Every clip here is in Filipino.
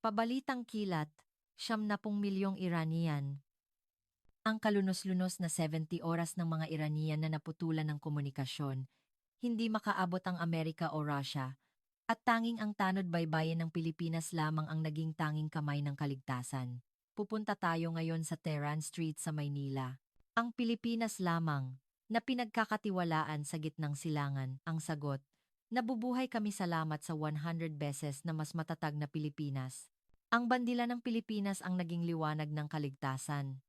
Pabalitang kilat, 70 milyong Iranian. Ang kalunos-lunos na 70 oras ng mga Iranian na naputulan ng komunikasyon, hindi makaabot ang Amerika o Russia, at tanging ang tanod baybayin ng Pilipinas lamang ang naging tanging kamay ng kaligtasan. Pupunta tayo ngayon sa Tehran Street sa Maynila. Ang Pilipinas lamang, na pinagkakatiwalaan sa gitnang silangan, ang sagot, nabubuhay kami salamat sa 100 beses na mas matatag na Pilipinas. Ang bandila ng Pilipinas ang naging liwanag ng kaligtasan.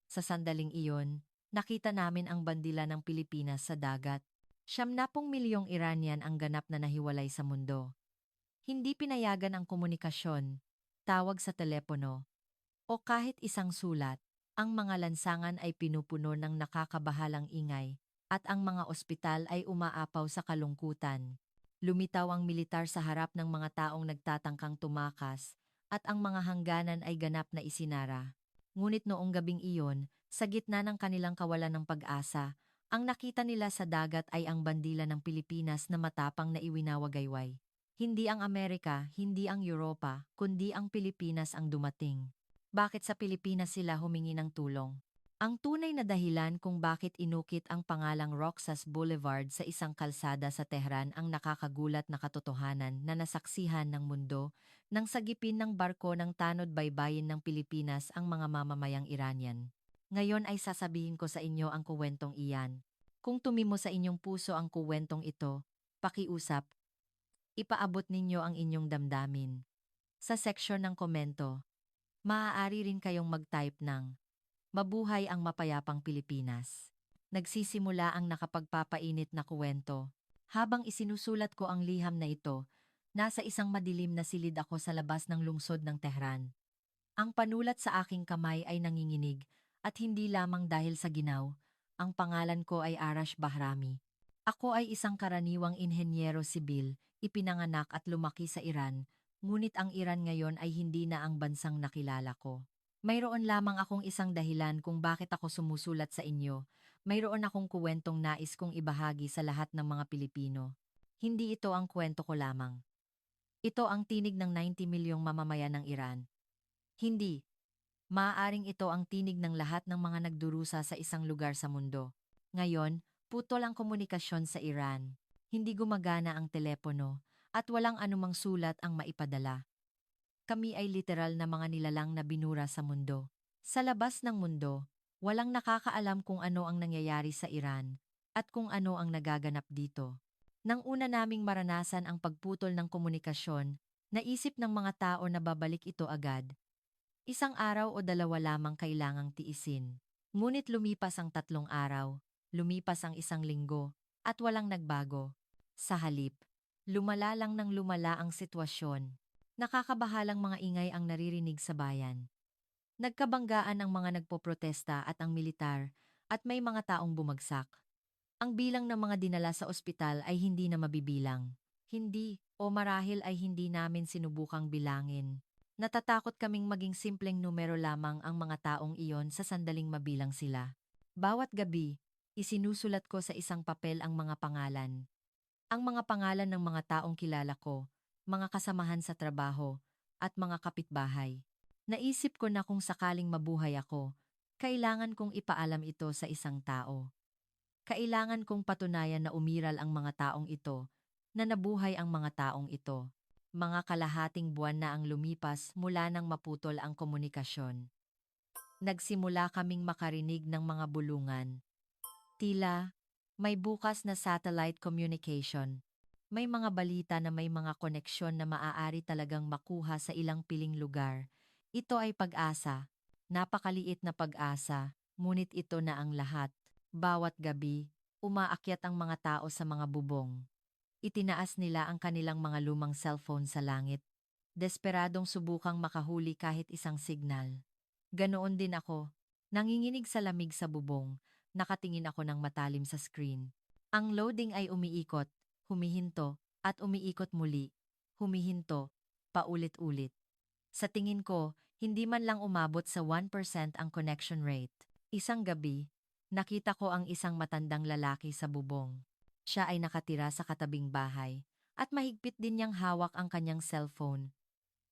Sa sandaling iyon, nakita namin ang bandila ng Pilipinas sa dagat. 70 milyong Iranian ang ganap na nahiwalay sa mundo. Hindi pinayagan ang komunikasyon, tawag sa telepono, o kahit isang sulat. Ang mga lansangan ay pinupuno ng nakakabahalang ingay, at ang mga ospital ay umaapaw sa kalungkutan. Lumitaw ang militar sa harap ng mga taong nagtatangkang tumakas, at ang mga hangganan ay ganap na isinara. Ngunit noong gabing iyon, sa gitna ng kanilang kawalan ng pag-asa, ang nakita nila sa dagat ay ang bandila ng Pilipinas na matapang na iwinawagayway. Hindi ang Amerika, hindi ang Europa, kundi ang Pilipinas ang dumating. Bakit sa Pilipinas sila humingi ng tulong? Ang tunay na dahilan kung bakit inukit ang pangalang Roxas Boulevard sa isang kalsada sa Tehran ang nakakagulat na katotohanan na nasaksihan ng mundo nang sagipin ng barko ng tanod baybayin ng Pilipinas ang mga mamamayang Iranian. Ngayon ay sasabihin ko sa inyo ang kuwentong iyan. Kung tumimo sa inyong puso ang kuwentong ito, pakiusap, ipaabot ninyo ang inyong damdamin. Sa seksyon ng komento, maaari rin kayong mag-type ng Mabuhay ang mapayapang Pilipinas. Nagsisimula ang nakapagpapainit na kuwento. Habang isinusulat ko ang liham na ito, nasa isang madilim na silid ako sa labas ng lungsod ng Tehran. Ang panulat sa aking kamay ay nanginginig, at hindi lamang dahil sa ginaw. Ang pangalan ko ay Arash Bahrami. Ako ay isang karaniwang inhenyero sibil, ipinanganak at lumaki sa Iran, ngunit ang Iran ngayon ay hindi na ang bansang nakilala ko. Mayroon lamang akong isang dahilan kung bakit ako sumusulat sa inyo. Mayroon akong kuwentong nais kong ibahagi sa lahat ng mga Pilipino. Hindi ito ang kwento ko lamang. Ito ang tinig ng 90 milyong mamamayan ng Iran. Hindi. Maaaring ito ang tinig ng lahat ng mga nagdurusa sa isang lugar sa mundo. Ngayon, putol ang komunikasyon sa Iran. Hindi gumagana ang telepono, at walang anumang sulat ang maipadala. Kami ay literal na mga nilalang na binura sa mundo. Sa labas ng mundo, walang nakakaalam kung ano ang nangyayari sa Iran, at kung ano ang nagaganap dito. Nang una naming maranasan ang pagputol ng komunikasyon, naisip ng mga tao na babalik ito agad. Isang araw o dalawa lamang kailangang tiisin. Ngunit lumipas ang 3 araw, lumipas ang 1 linggo, at walang nagbago. Sa halip, lumala lang ng lumala ang sitwasyon. Nakakabahalang mga ingay ang naririnig sa bayan. Nagkabanggaan ang mga nagpoprotesta at ang militar, at may mga taong bumagsak. Ang bilang ng mga dinala sa ospital ay hindi na mabibilang. Hindi, o marahil ay hindi namin sinubukang bilangin. Natatakot kaming maging simpleng numero lamang ang mga taong iyon sa sandaling mabilang sila. Bawat gabi, isinusulat ko sa isang papel ang mga pangalan. Ang mga pangalan ng mga taong kilala ko, mga kasamahan sa trabaho, at mga kapitbahay. Naisip ko na kung sakaling mabuhay ako, kailangan kong ipaalam ito sa isang tao. Kailangan kong patunayan na umiral ang mga taong ito, na nabuhay ang mga taong ito. Mga kalahating buwan na ang lumipas mula nang maputol ang komunikasyon. Nagsimula kaming makarinig ng mga bulungan. Tila, may bukas na satellite communication. May mga balita na may mga koneksyon na maaari talagang makuha sa ilang piling lugar. Ito ay pag-asa. Napakaliit na pag-asa, ngunit ito na ang lahat. Bawat gabi, umaakyat ang mga tao sa mga bubong. Itinaas nila ang kanilang mga lumang cellphone sa langit. Desperadong subukang makahuli kahit isang signal. Ganoon din ako. Nanginginig sa lamig sa bubong, nakatingin ako ng matalim sa screen. Ang loading ay umiikot, humihinto, at umiikot muli. Humihinto, paulit-ulit. Sa tingin ko, hindi man lang umabot sa 1% ang connection rate. Isang gabi, nakita ko ang isang matandang lalaki sa bubong. Siya ay nakatira sa katabing bahay, at mahigpit din niyang hawak ang kanyang cellphone.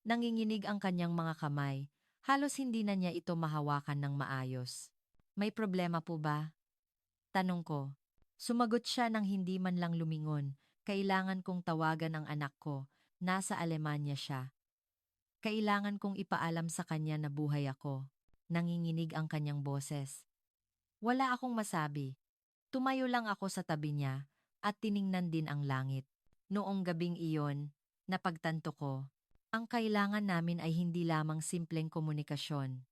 Nanginginig ang kanyang mga kamay. Halos hindi na niya ito mahawakan ng maayos. May problema po ba? Tanong ko. Sumagot siya nang hindi man lang lumingon. Kailangan kong tawagan ang anak ko. Nasa Alemanya siya. Kailangan kong ipaalam sa kanya na buhay ako. Nanginginig ang kanyang boses. Wala akong masabi. Tumayo lang ako sa tabi niya at tiningnan din ang langit. Noong gabing iyon, napagtanto ko, ang kailangan namin ay hindi lamang simpleng komunikasyon.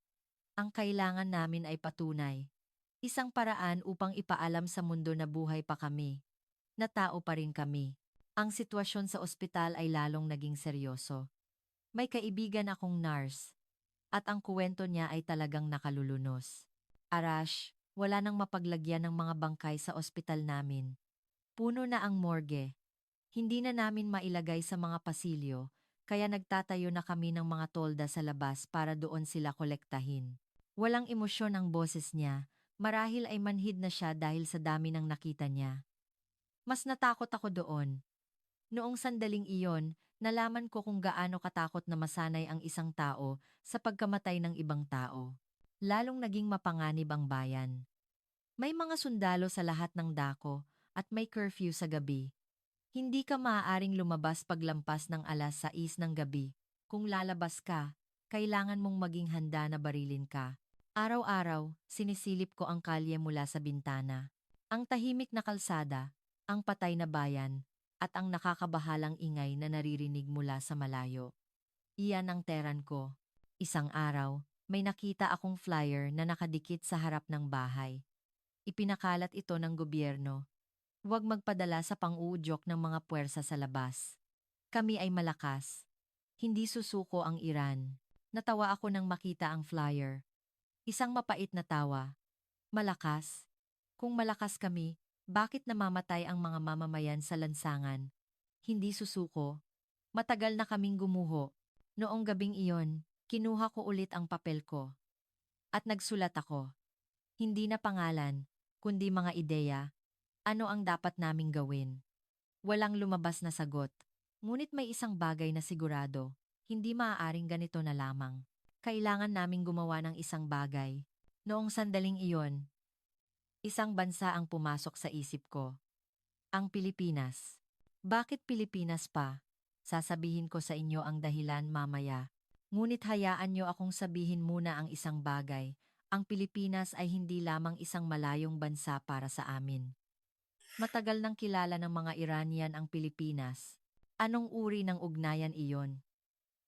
Ang kailangan namin ay patunay. Isang paraan upang ipaalam sa mundo na buhay pa kami, na tao pa rin kami. Ang sitwasyon sa ospital ay lalong naging seryoso. May kaibigan akong nurse, at ang kuwento niya ay talagang nakalulunos. Arash, wala nang mapaglagyan ng mga bangkay sa ospital namin. Puno na ang morgue. Hindi na namin mailagay sa mga pasilyo, kaya nagtatayo na kami ng mga tolda sa labas para doon sila kolektahin. Walang emosyon ang boses niya, marahil ay manhid na siya dahil sa dami ng nakita niya. Mas natakot ako doon. Noong sandaling iyon, nalaman ko kung gaano katakot na masanay ang isang tao sa pagkamatay ng ibang tao. Lalong naging mapanganib ang bayan. May mga sundalo sa lahat ng dako at may curfew sa gabi. Hindi ka maaaring lumabas paglampas ng 6:00 ng gabi. Kung lalabas ka, kailangan mong maging handa na barilin ka. Araw-araw, sinisilip ko ang kalye mula sa bintana. Ang tahimik na kalsada, ang patay na bayan, at ang nakakabahalang ingay na naririnig mula sa malayo. Iyan ang teran ko. Isang araw, may nakita akong flyer na nakadikit sa harap ng bahay. Ipinakalat ito ng gobyerno. Huwag magpadala sa pang-uudyok ng mga puwersa sa labas. Kami ay malakas. Hindi susuko ang Iran. Natawa ako nang makita ang flyer. Isang mapait na tawa. Malakas? Kung malakas kami, bakit namamatay ang mga mamamayan sa lansangan? Hindi susuko. Matagal na kaming gumuho. Noong gabing iyon, kinuha ko ulit ang papel ko. At nagsulat ako. Hindi na pangalan, kundi mga ideya. Ano ang dapat naming gawin? Walang lumabas na sagot. Ngunit may isang bagay na sigurado. Hindi maaaring ganito na lamang. Kailangan naming gumawa ng isang bagay. Noong sandaling iyon, isang bansa ang pumasok sa isip ko. Ang Pilipinas. Bakit Pilipinas pa? Sasabihin ko sa inyo ang dahilan mamaya. Ngunit hayaan niyo akong sabihin muna ang isang bagay. Ang Pilipinas ay hindi lamang isang malayong bansa para sa amin. Matagal nang kilala ng mga Iranian ang Pilipinas. Anong uri ng ugnayan iyon?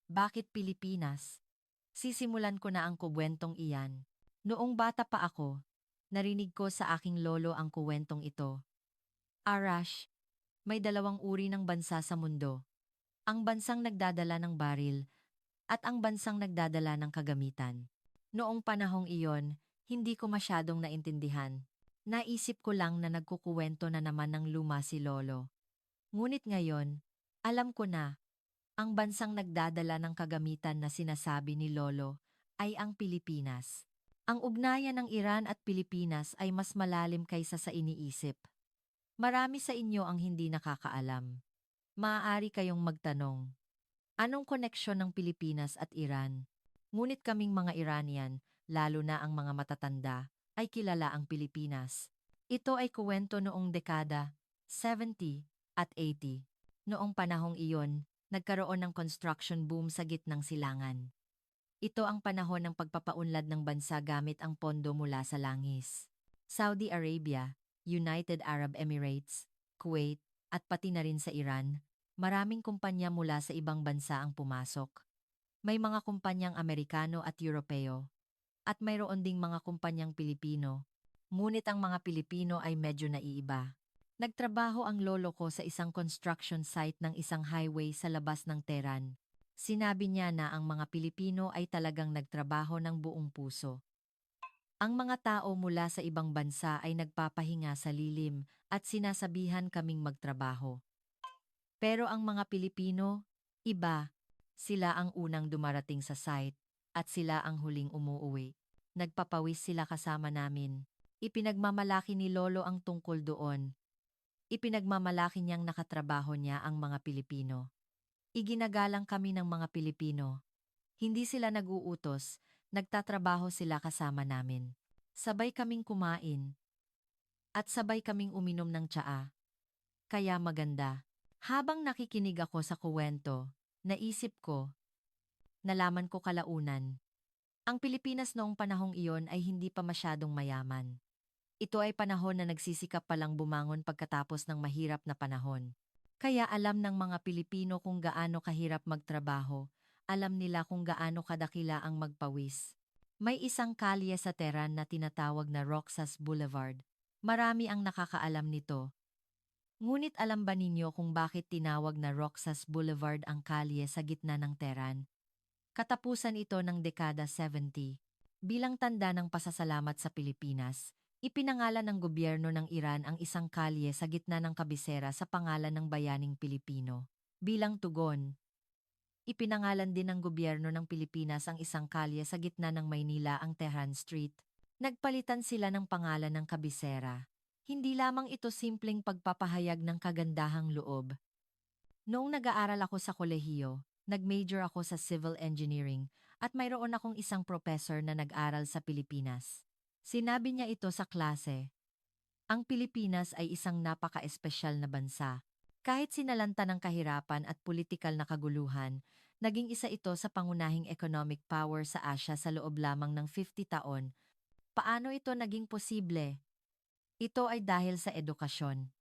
Bakit Pilipinas? Sisimulan ko na ang kuwentong iyan. Noong bata pa ako, narinig ko sa aking lolo ang kuwentong ito. Arash, may dalawang uri ng bansa sa mundo. Ang bansang nagdadala ng baril at ang bansang nagdadala ng kagamitan. Noong panahong iyon, hindi ko masyadong naintindihan. Naisip ko lang na nagkukuwento na naman ng luma si Lolo. Ngunit ngayon, alam ko na, ang bansang nagdadala ng kagamitan na sinasabi ni Lolo ay ang Pilipinas. Ang ugnayan ng Iran at Pilipinas ay mas malalim kaysa sa iniisip. Marami sa inyo ang hindi nakakaalam. Maaari kayong magtanong, anong koneksyon ng Pilipinas at Iran? Ngunit kaming mga Iranian, lalo na ang mga matatanda, ay kilala ang Pilipinas. Ito ay kuwento noong dekada 70 at 80. Noong panahong iyon, nagkaroon ng construction boom sa gitnang silangan. Ito ang panahon ng pagpapaunlad ng bansa gamit ang pondo mula sa langis. Saudi Arabia, United Arab Emirates, Kuwait, at pati na rin sa Iran, maraming kumpanya mula sa ibang bansa ang pumasok. May mga kumpanyang Amerikano at Europeo, at mayroon ding mga kumpanyang Pilipino. Ngunit ang mga Pilipino ay medyo naiiba. Nagtrabaho ang lolo ko sa isang construction site ng isang highway sa labas ng Tehran. Sinabi niya na ang mga Pilipino ay talagang nagtrabaho ng buong puso. Ang mga tao mula sa ibang bansa ay nagpapahinga sa lilim at sinasabihan kaming magtrabaho. Pero ang mga Pilipino, iba. Sila ang unang dumarating sa site at sila ang huling umuuwi. Nagpapawis sila kasama namin. Ipinagmamalaki ni Lolo ang tungkol doon. Ipinagmamalaki niyang nakatrabaho niya ang mga Pilipino. Iginagalang kami ng mga Pilipino. Hindi sila nag-uutos, nagtatrabaho sila kasama namin. Sabay kaming kumain, at sabay kaming uminom ng tsaa. Kaya maganda. Habang nakikinig ako sa kuwento, naisip ko, nalaman ko kalaunan. Ang Pilipinas noong panahong iyon ay hindi pa masyadong mayaman. Ito ay panahon na nagsisikap palang bumangon pagkatapos ng mahirap na panahon. Kaya alam ng mga Pilipino kung gaano kahirap magtrabaho, alam nila kung gaano kadakila ang magpawis. May isang kalye sa Tehran na tinatawag na Roxas Boulevard. Marami ang nakakaalam nito. Ngunit alam ba ninyo kung bakit tinawag na Roxas Boulevard ang kalye sa gitna ng Tehran? Katapusan ito ng dekada 70. Bilang tanda ng pasasalamat sa Pilipinas, ipinangalan ng gobyerno ng Iran ang isang kalye sa gitna ng kabisera sa pangalan ng Bayaning Pilipino. Bilang tugon, ipinangalan din ng gobyerno ng Pilipinas ang isang kalye sa gitna ng Maynila, ang Tehran Street. Nagpalitan sila ng pangalan ng kabisera. Hindi lamang ito simpleng pagpapahayag ng kagandahang loob. Noong nag-aaral ako sa kolehiyo, nag-major ako sa civil engineering at mayroon akong isang professor na nag-aral sa Pilipinas. Sinabi niya ito sa klase. Ang Pilipinas ay isang napaka-espesyal na bansa. Kahit sinalanta ng kahirapan at politikal na kaguluhan, naging isa ito sa pangunahing economic power sa Asia sa loob lamang ng 50 taon. Paano ito naging posible? Ito ay dahil sa edukasyon.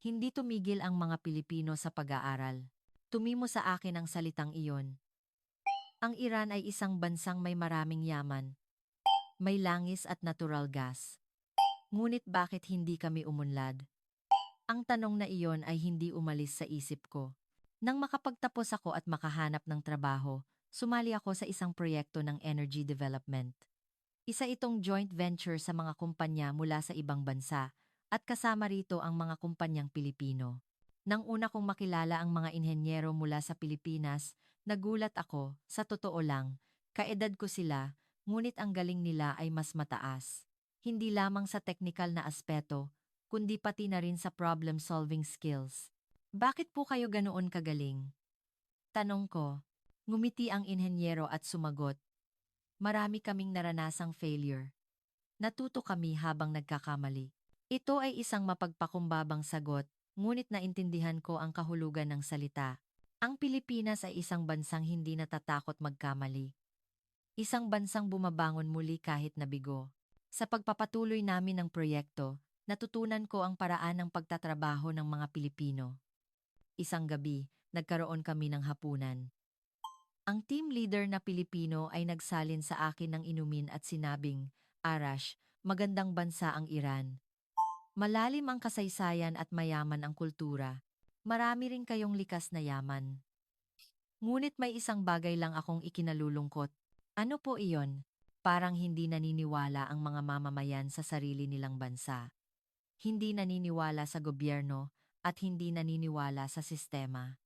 Hindi tumigil ang mga Pilipino sa pag-aaral. Tumimo sa akin ang salitang iyon. Ang Iran ay isang bansang may maraming yaman, may langis at natural gas. Ngunit bakit hindi kami umunlad? Ang tanong na iyon ay hindi umalis sa isip ko. Nang makapagtapos ako at makahanap ng trabaho, sumali ako sa isang proyekto ng energy development. Isa itong joint venture sa mga kumpanya mula sa ibang bansa, at kasama rito ang mga kumpanyang Pilipino. Nang una kong makilala ang mga inhenyero mula sa Pilipinas, nagulat ako, sa totoo lang, kaedad ko sila, ngunit ang galing nila ay mas mataas. Hindi lamang sa teknikal na aspeto, kundi pati na rin sa problem-solving skills. Bakit po kayo ganoon kagaling? Tanong ko. Ngumiti ang inhenyero at sumagot. Marami kaming naranasang failure. Natuto kami habang nagkakamali. Ito ay isang mapagpakumbabang sagot, ngunit naintindihan ko ang kahulugan ng salita. Ang Pilipinas ay isang bansang hindi natatakot magkamali. Isang bansang bumabangon muli kahit nabigo. Sa pagpapatuloy namin ng proyekto, natutunan ko ang paraan ng pagtatrabaho ng mga Pilipino. Isang gabi, nagkaroon kami ng hapunan. Ang team leader na Pilipino ay nagsalin sa akin ng inumin at sinabing, Arash, magandang bansa ang Iran. Malalim ang kasaysayan at mayaman ang kultura. Marami rin kayong likas na yaman. Ngunit may isang bagay lang akong ikinalulungkot. Ano po iyon? Parang hindi naniniwala ang mga mamamayan sa sarili nilang bansa. Hindi naniniwala sa gobyerno at hindi naniniwala sa sistema.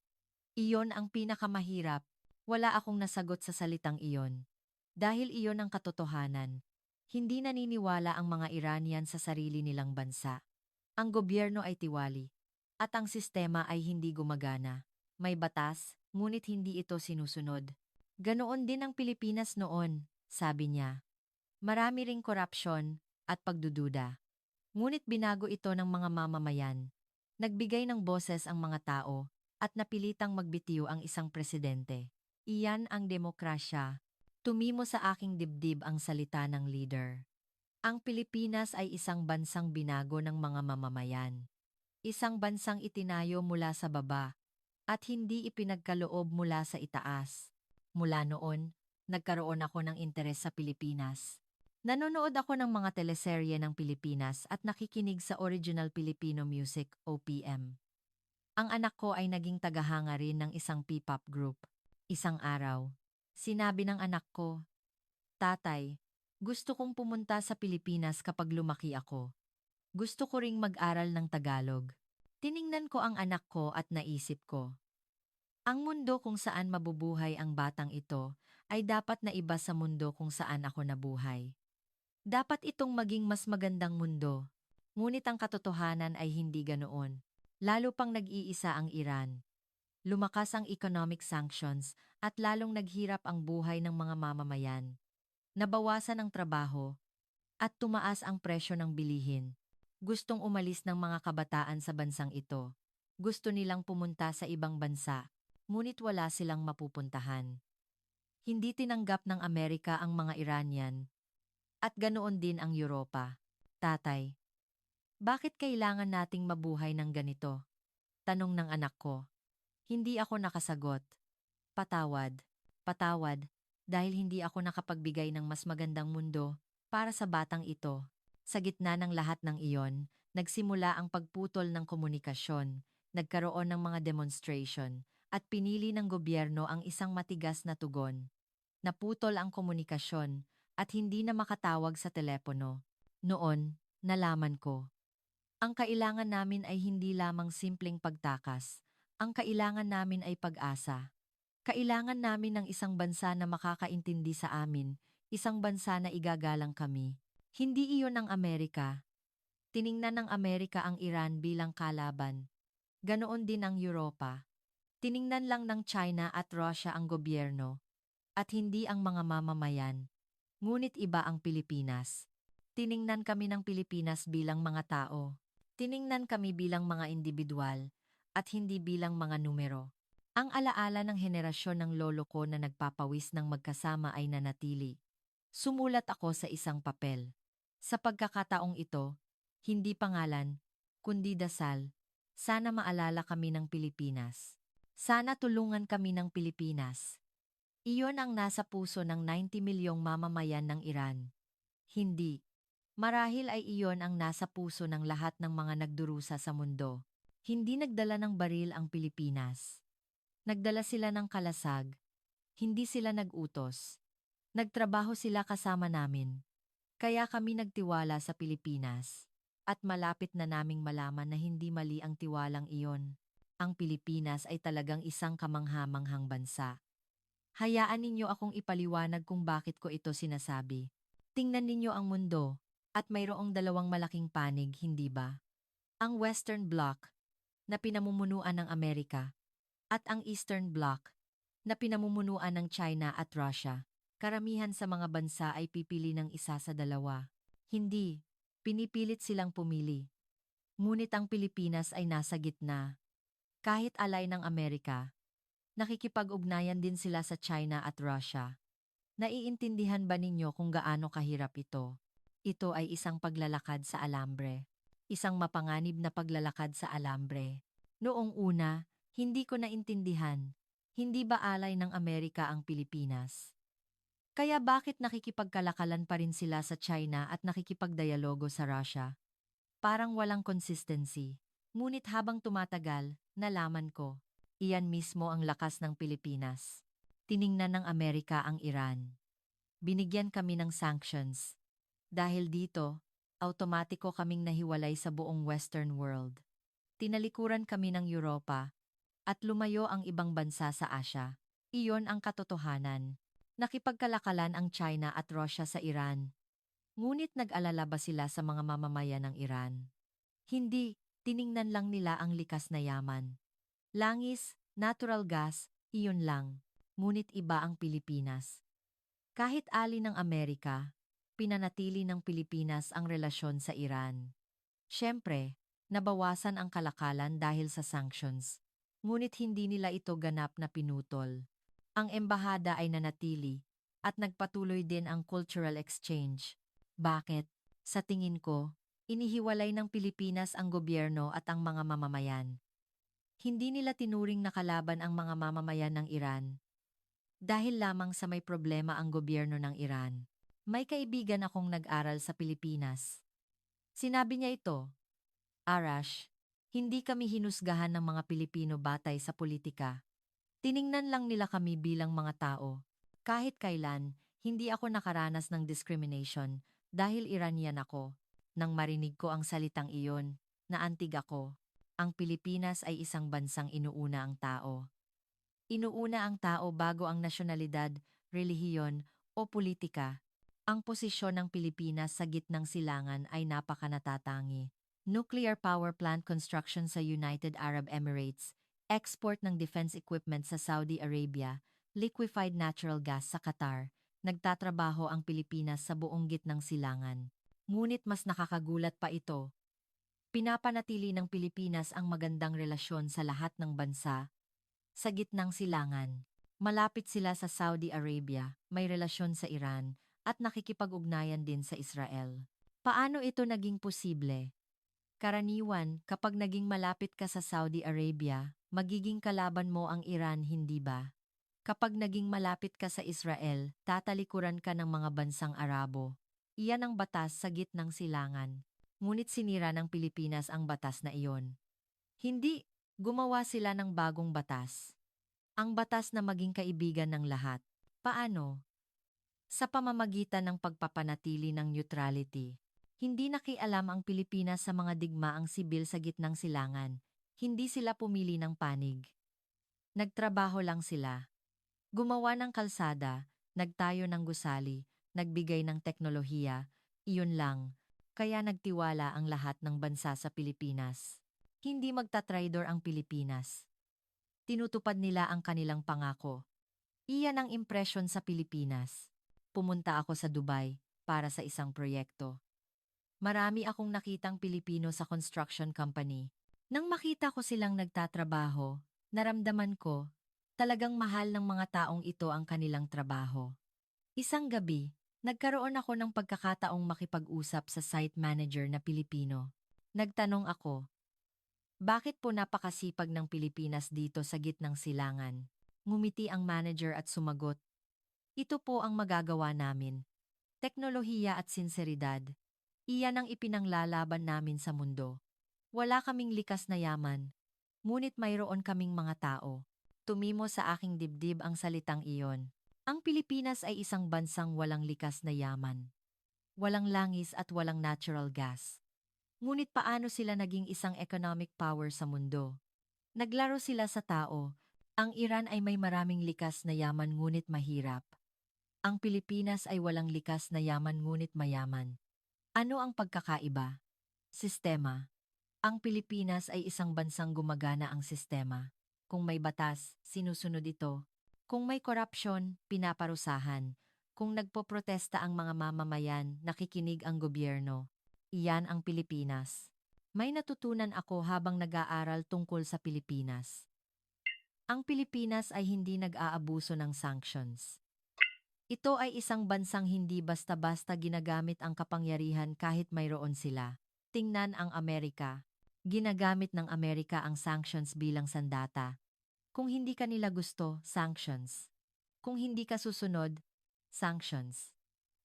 Iyon ang pinakamahirap. Wala akong nasagot sa salitang iyon. Dahil iyon ang katotohanan. Hindi naniniwala ang mga Iranian sa sarili nilang bansa. Ang gobyerno ay tiwali. At ang sistema ay hindi gumagana. May batas, ngunit hindi ito sinusunod. Ganoon din ang Pilipinas noon, sabi niya. Marami ring korupsyon at pagdududa. Ngunit binago ito ng mga mamamayan. Nagbigay ng boses ang mga tao at napilitang magbitiw ang isang presidente. Iyan ang demokrasya. Tumimo sa aking dibdib ang salita ng leader. Ang Pilipinas ay isang bansang binago ng mga mamamayan. Isang bansang itinayo mula sa baba at hindi ipinagkaloob mula sa itaas. Mula noon, nagkaroon ako ng interes sa Pilipinas. Nanonood ako ng mga teleserye ng Pilipinas at nakikinig sa original Filipino music, OPM. Ang anak ko ay naging tagahanga rin ng isang P-pop group. Isang araw, sinabi ng anak ko, Tatay, gusto kong pumunta sa Pilipinas kapag lumaki ako. Gusto ko ring mag-aral ng Tagalog. Tiningnan ko ang anak ko at naisip ko. Ang mundo kung saan mabubuhay ang batang ito ay dapat na iba sa mundo kung saan ako nabuhay. Dapat itong maging mas magandang mundo. Ngunit ang katotohanan ay hindi ganoon. Lalo pang nag-iisa ang Iran. Lumakas ang economic sanctions at lalong naghirap ang buhay ng mga mamamayan. Nabawasan ang trabaho at tumaas ang presyo ng bilihin. Gustong umalis ng mga kabataan sa bansang ito. Gusto nilang pumunta sa ibang bansa, ngunit wala silang mapupuntahan. Hindi tinanggap ng Amerika ang mga Iranian at ganoon din ang Europa. Tatay, bakit kailangan nating mabuhay ng ganito? Tanong ng anak ko. Hindi ako nakasagot. Patawad. Patawad, dahil hindi ako nakapagbigay ng mas magandang mundo para sa batang ito. Sa gitna ng lahat ng iyon, nagsimula ang pagputol ng komunikasyon, nagkaroon ng mga demonstration, at pinili ng gobyerno ang isang matigas na tugon. Naputol ang komunikasyon at hindi na makatawag sa telepono. Noon, nalaman ko. Ang kailangan namin ay hindi lamang simpleng pagtakas. Ang kailangan namin ay pag-asa. Kailangan namin ng isang bansa na makakaintindi sa amin, isang bansa na igagalang kami. Hindi iyon ang Amerika. Tiningnan ng Amerika ang Iran bilang kalaban. Ganoon din ang Europa. Tiningnan lang ng China at Russia ang gobyerno, at hindi ang mga mamamayan. Ngunit iba ang Pilipinas. Tiningnan kami ng Pilipinas bilang mga tao. Tiningnan kami bilang mga individual, at hindi bilang mga numero. Ang alaala ng henerasyon ng lolo ko na nagpapawis ng magkasama ay nanatili. Sumulat ako sa isang papel. Sa pagkakataong ito, hindi pangalan, kundi dasal. Sana maalala kami ng Pilipinas. Sana tulungan kami ng Pilipinas. Iyon ang nasa puso ng 90 milyong mamamayan ng Iran. Hindi. Marahil ay iyon ang nasa puso ng lahat ng mga nagdurusa sa mundo. Hindi nagdala ng baril ang Pilipinas. Nagdala sila ng kalasag. Hindi sila nag-utos. Nagtrabaho sila kasama namin. Kaya kami nagtiwala sa Pilipinas. At malapit na naming malaman na hindi mali ang tiwalang iyon. Ang Pilipinas ay talagang isang kamangha-manghang bansa. Hayaan ninyo akong ipaliwanag kung bakit ko ito sinasabi. Tingnan ninyo ang mundo, at mayroong dalawang malaking panig, hindi ba? Ang Western Bloc, na pinamumunuan ng Amerika, at ang Eastern Bloc, na pinamumunuan ng China at Russia. Karamihan sa mga bansa ay pipili ng isa sa dalawa. Hindi, pinipilit silang pumili. Ngunit ang Pilipinas ay nasa gitna. Kahit alay ng Amerika, nakikipag-ugnayan din sila sa China at Russia. Naiintindihan ba ninyo kung gaano kahirap ito? Ito ay isang paglalakad sa alambre. Isang mapanganib na paglalakad sa alambre. Noong una, hindi ko naintindihan. Hindi ba alay ng Amerika ang Pilipinas? Kaya bakit nakikipagkalakalan pa rin sila sa China at nakikipagdialogo sa Russia? Parang walang consistency. Ngunit habang tumatagal, nalaman ko. Iyan mismo ang lakas ng Pilipinas. Tiningnan ng Amerika ang Iran. Binigyan kami ng sanctions. Dahil dito, automatiko kaming nahiwalay sa buong Western world. Tinalikuran kami ng Europa, at lumayo ang ibang bansa sa Asia. Iyon ang katotohanan. Nakipagkalakalan ang China at Russia sa Iran. Ngunit nag-alala ba sila sa mga mamamayan ng Iran? Hindi, tiningnan lang nila ang likas na yaman. Langis, natural gas, iyon lang. Ngunit iba ang Pilipinas. Kahit ali ng Amerika, pinanatili ng Pilipinas ang relasyon sa Iran. Siyempre, nabawasan ang kalakalan dahil sa sanctions. Ngunit hindi nila ito ganap na pinutol. Ang embahada ay nanatili, at nagpatuloy din ang cultural exchange. Bakit? Sa tingin ko, inihiwalay ng Pilipinas ang gobyerno at ang mga mamamayan. Hindi nila tinuring na kalaban ang mga mamamayan ng Iran. Dahil lamang sa may problema ang gobyerno ng Iran. May kaibigan akong nag-aral sa Pilipinas. Sinabi niya ito, Arash, hindi kami hinusgahan ng mga Pilipino batay sa politika. Tiningnan lang nila kami bilang mga tao. Kahit kailan, hindi ako nakaranas ng discrimination dahil Iranian ako. Nang marinig ko ang salitang iyon, naantig ako. Ang Pilipinas ay isang bansang inuuna ang tao. Inuuna ang tao bago ang nasyonalidad, relihiyon, o politika. Ang posisyon ng Pilipinas sa gitnang silangan ay napakanatatangi. Nuclear power plant construction sa United Arab Emirates, export ng defense equipment sa Saudi Arabia, liquefied natural gas sa Qatar, nagtatrabaho ang Pilipinas sa buong gitnang silangan. Ngunit mas nakakagulat pa ito. Pinapanatili ng Pilipinas ang magandang relasyon sa lahat ng bansa sa gitnang silangan. Malapit sila sa Saudi Arabia, may relasyon sa Iran, at nakikipag-ugnayan din sa Israel. Paano ito naging posible? Karaniwan, kapag naging malapit ka sa Saudi Arabia, magiging kalaban mo ang Iran, hindi ba? Kapag naging malapit ka sa Israel, tatalikuran ka ng mga bansang Arabo. Iyan ang batas sa gitnang silangan. Ngunit sinira ng Pilipinas ang batas na iyon. Hindi, gumawa sila ng bagong batas. Ang batas na maging kaibigan ng lahat. Paano? Sa pamamagitan ng pagpapanatili ng neutrality. Hindi nakialam ang Pilipinas sa mga digmaang sibil sa gitnang silangan. Hindi sila pumili ng panig. Nagtrabaho lang sila. Gumawa ng kalsada, nagtayo ng gusali, nagbigay ng teknolohiya, iyon lang. Kaya nagtiwala ang lahat ng bansa sa Pilipinas. Hindi magtatraidor ang Pilipinas. Tinutupad nila ang kanilang pangako. Iyan ang impresyon sa Pilipinas. Pumunta ako sa Dubai para sa isang proyekto. Marami akong nakitang Pilipino sa construction company. Nang makita ko silang nagtatrabaho, naramdaman ko, talagang mahal ng mga taong ito ang kanilang trabaho. Isang gabi, nagkaroon ako ng pagkakataong makipag-usap sa site manager na Pilipino. Nagtanong ako, bakit po napakasipag ng Pilipinas dito sa gitnang silangan? Ngumiti ang manager at sumagot, ito po ang magagawa namin. Teknolohiya at sinseridad. Iyan ang ipinanglalaban namin sa mundo. Wala kaming likas na yaman. Ngunit mayroon kaming mga tao. Tumimo sa aking dibdib ang salitang iyon. Ang Pilipinas ay isang bansang walang likas na yaman. Walang langis at walang natural gas. Ngunit paano sila naging isang economic power sa mundo? Naglaro sila sa tao. Ang Iran ay may maraming likas na yaman ngunit mahirap. Ang Pilipinas ay walang likas na yaman ngunit mayaman. Ano ang pagkakaiba? Sistema. Ang Pilipinas ay isang bansang gumagana ang sistema. Kung may batas, sinusunod ito. Kung may korupsyon, pinaparusahan. Kung nagpoprotesta ang mga mamamayan, nakikinig ang gobyerno. Iyan ang Pilipinas. May natutunan ako habang nag-aaral tungkol sa Pilipinas. Ang Pilipinas ay hindi nag-aabuso ng sanctions. Ito ay isang bansang hindi basta-basta ginagamit ang kapangyarihan kahit mayroon sila. Tingnan ang Amerika. Ginagamit ng Amerika ang sanctions bilang sandata. Kung hindi ka nila gusto, sanctions. Kung hindi ka susunod, sanctions.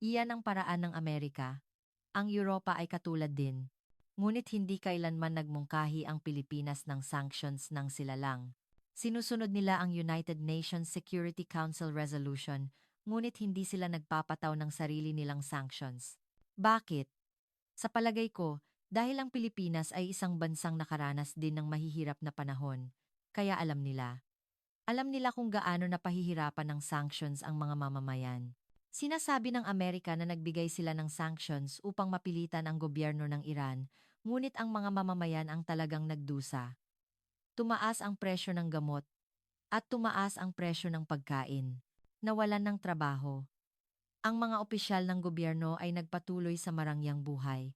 Iyan ang paraan ng Amerika. Ang Europa ay katulad din. Ngunit hindi kailanman nagmungkahi ang Pilipinas ng sanctions nang sila lang. Sinusunod nila ang United Nations Security Council Resolution, ngunit hindi sila nagpapataw ng sarili nilang sanctions. Bakit? Sa palagay ko, dahil ang Pilipinas ay isang bansang nakaranas din ng mahihirap na panahon, kaya alam nila. Alam nila kung gaano napahihirapan ng sanctions ang mga mamamayan. Sinasabi ng Amerika na nagbigay sila ng sanctions upang mapilitan ang gobyerno ng Iran, ngunit ang mga mamamayan ang talagang nagdusa. Tumaas ang presyo ng gamot, at tumaas ang presyo ng pagkain. Nawalan ng trabaho. Ang mga opisyal ng gobyerno ay nagpatuloy sa marangyang buhay.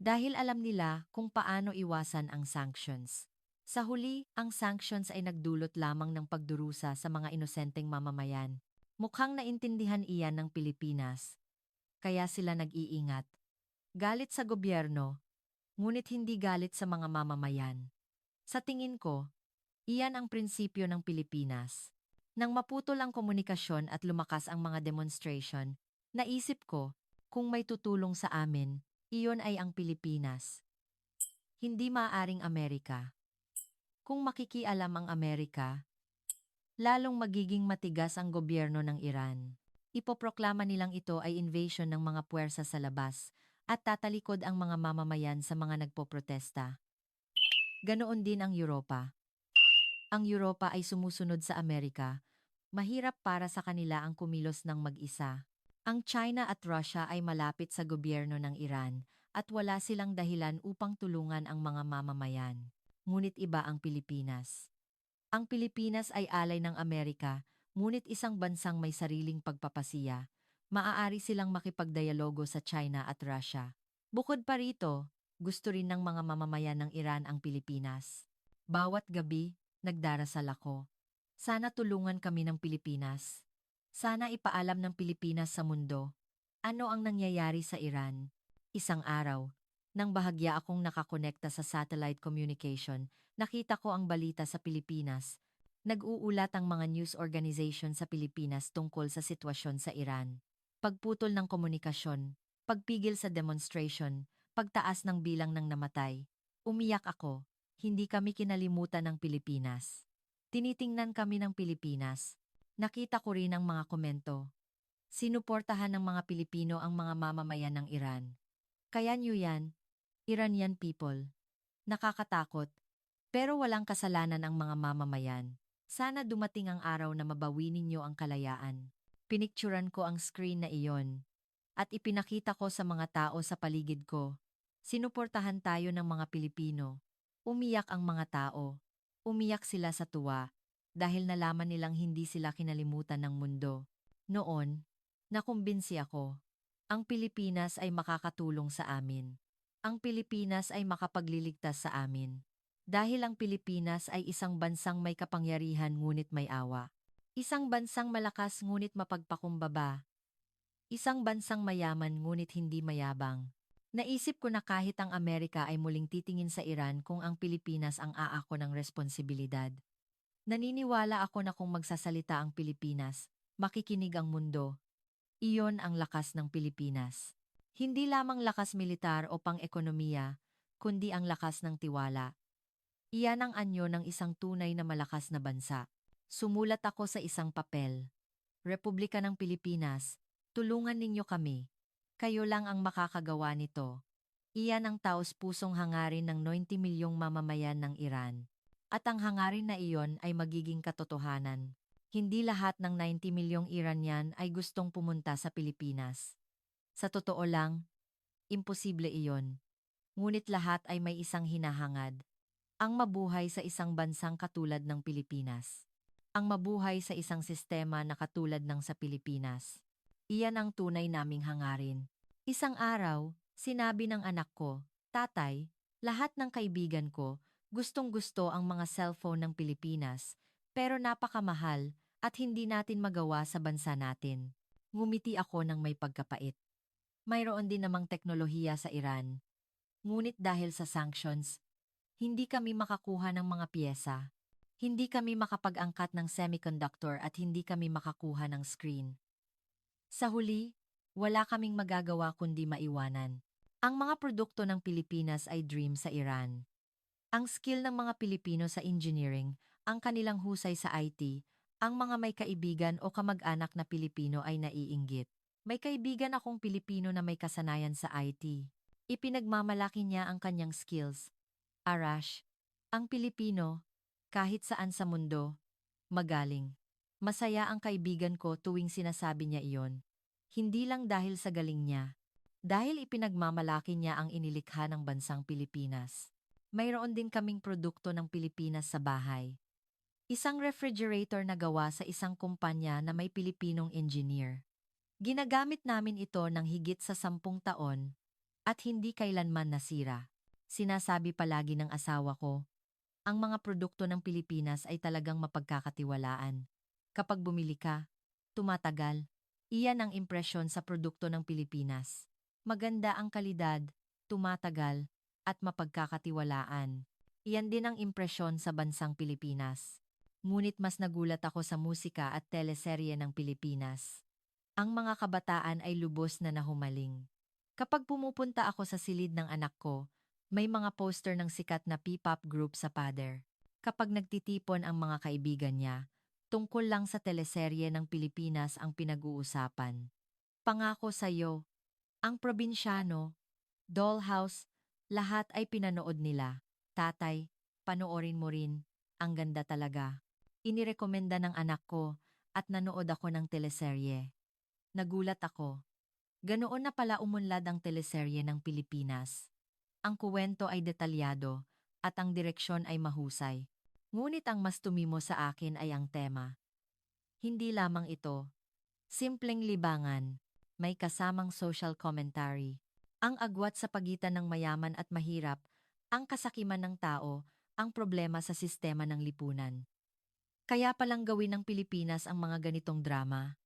Dahil alam nila kung paano iwasan ang sanctions. Sa huli, ang sanctions ay nagdulot lamang ng pagdurusa sa mga inosenteng mamamayan. Mukhang naintindihan iyan ng Pilipinas. Kaya sila nag-iingat. Galit sa gobyerno, ngunit hindi galit sa mga mamamayan. Sa tingin ko, iyan ang prinsipyo ng Pilipinas. Nang maputol ang komunikasyon at lumakas ang mga demonstration, naisip ko, kung may tutulong sa amin, iyon ay ang Pilipinas. Hindi maaaring Amerika. Kung makikialam ang Amerika, lalong magiging matigas ang gobyerno ng Iran. Ipoproklama nilang ito ay invasion ng mga puwersa sa labas at tatalikod ang mga mamamayan sa mga nagpoprotesta. Ganoon din ang Europa. Ang Europa ay sumusunod sa Amerika. Mahirap para sa kanila ang kumilos ng mag-isa. Ang China at Russia ay malapit sa gobyerno ng Iran at wala silang dahilan upang tulungan ang mga mamamayan. Ngunit iba ang Pilipinas. Ang Pilipinas ay alay ng Amerika, ngunit isang bansang may sariling pagpapasiya. Maaari silang makipagdialogo sa China at Russia. Bukod pa rito, gusto rin ng mga mamamayan ng Iran ang Pilipinas. Bawat gabi, nagdarasal ako. Sana tulungan kami ng Pilipinas. Sana ipaalam ng Pilipinas sa mundo. Ano ang nangyayari sa Iran? Isang araw, nang bahagya akong nakakonekta sa satellite communication, nakita ko ang balita sa Pilipinas. Nag-uulat ang mga news organization sa Pilipinas tungkol sa sitwasyon sa Iran. Pagputol ng komunikasyon, pagpigil sa demonstration, pagtaas ng bilang ng namatay. Umiyak ako, hindi kami kinalimutan ng Pilipinas. Tinitingnan kami ng Pilipinas. Nakita ko rin ang mga komento. Sinuportahan ng mga Pilipino ang mga mamamayan ng Iran. Kaya niyo yan, Iranian people. Nakakatakot. Pero walang kasalanan ang mga mamamayan. Sana dumating ang araw na mabawi ninyo ang kalayaan. Pinikturan ko ang screen na iyon. At ipinakita ko sa mga tao sa paligid ko. Sinuportahan tayo ng mga Pilipino. Umiyak ang mga tao. Umiyak sila sa tuwa. Dahil nalaman nilang hindi sila kinalimutan ng mundo. Noon, nakumbinsi ako. Ang Pilipinas ay makakatulong sa amin. Ang Pilipinas ay makapagliligtas sa amin. Dahil ang Pilipinas ay isang bansang may kapangyarihan ngunit may awa. Isang bansang malakas ngunit mapagpakumbaba. Isang bansang mayaman ngunit hindi mayabang. Naisip ko na kahit ang Amerika ay muling titingin sa Iran kung ang Pilipinas ang aako ng responsibilidad. Naniniwala ako na kung magsasalita ang Pilipinas, makikinig ang mundo. Iyon ang lakas ng Pilipinas. Hindi lamang lakas militar o pang-ekonomiya, kundi ang lakas ng tiwala. Iyan ang anyo ng isang tunay na malakas na bansa. Sumulat ako sa isang papel. Republika ng Pilipinas, tulungan ninyo kami. Kayo lang ang makakagawa nito. Iyan ang taos-pusong hangarin ng 90 milyong mamamayan ng Iran. At ang hangarin na iyon ay magiging katotohanan. Hindi lahat ng 90 milyong Iranian ay gustong pumunta sa Pilipinas. Sa totoo lang, imposible iyon. Ngunit lahat ay may isang hinahangad. Ang mabuhay sa isang bansang katulad ng Pilipinas. Ang mabuhay sa isang sistema na katulad ng sa Pilipinas. Iyan ang tunay naming hangarin. Isang araw, sinabi ng anak ko, "Tatay, lahat ng kaibigan ko, gustong-gusto ang mga cellphone ng Pilipinas, pero napakamahal at hindi natin magawa sa bansa natin." Ngumiti ako ng may pagkapait. Mayroon din namang teknolohiya sa Iran. Ngunit dahil sa sanctions, hindi kami makakuha ng mga piyesa. Hindi kami makapag-angkat ng semiconductor at hindi kami makakuha ng screen. Sa huli, wala kaming magagawa kundi maiwanan. Ang mga produkto ng Pilipinas ay dream sa Iran. Ang skill ng mga Pilipino sa engineering, ang kanilang husay sa IT, ang mga may kaibigan o kamag-anak na Pilipino ay naiinggit. May kaibigan akong Pilipino na may kasanayan sa IT. Ipinagmamalaki niya ang kanyang skills. Arash, ang Pilipino, kahit saan sa mundo, magaling. Masaya ang kaibigan ko tuwing sinasabi niya iyon. Hindi lang dahil sa galing niya. Dahil ipinagmamalaki niya ang inilikha ng bansang Pilipinas. Mayroon din kaming produkto ng Pilipinas sa bahay. Isang refrigerator na gawa sa isang kumpanya na may Pilipinong engineer. Ginagamit namin ito ng higit sa 10 taon at hindi kailanman nasira. Sinasabi palagi ng asawa ko, ang mga produkto ng Pilipinas ay talagang mapagkakatiwalaan. Kapag bumili ka, tumatagal. Iyan ang impresyon sa produkto ng Pilipinas. Maganda ang kalidad, tumatagal, at mapagkakatiwalaan. Iyan din ang impresyon sa bansang Pilipinas. Ngunit mas nagulat ako sa musika at teleserye ng Pilipinas. Ang mga kabataan ay lubos na nahumaling. Kapag pumupunta ako sa silid ng anak ko, may mga poster ng sikat na P-pop group sa pader. Kapag nagtitipon ang mga kaibigan niya, tungkol lang sa teleserye ng Pilipinas ang pinag-uusapan. Pangako sa'yo, ang probinsyano, Dollhouse, lahat ay pinanood nila. Tatay, panoorin mo rin, ang ganda talaga. Inirekomenda ng anak ko at nanood ako ng teleserye. Nagulat ako. Ganoon na pala umunlad ang teleserye ng Pilipinas. Ang kuwento ay detalyado at ang direksyon ay mahusay. Ngunit ang mas tumimo sa akin ay ang tema. Hindi lamang ito, simpleng libangan, may kasamang social commentary. Ang agwat sa pagitan ng mayaman at mahirap, ang kasakiman ng tao, ang problema sa sistema ng lipunan. Kaya palang gawin ng Pilipinas ang mga ganitong drama.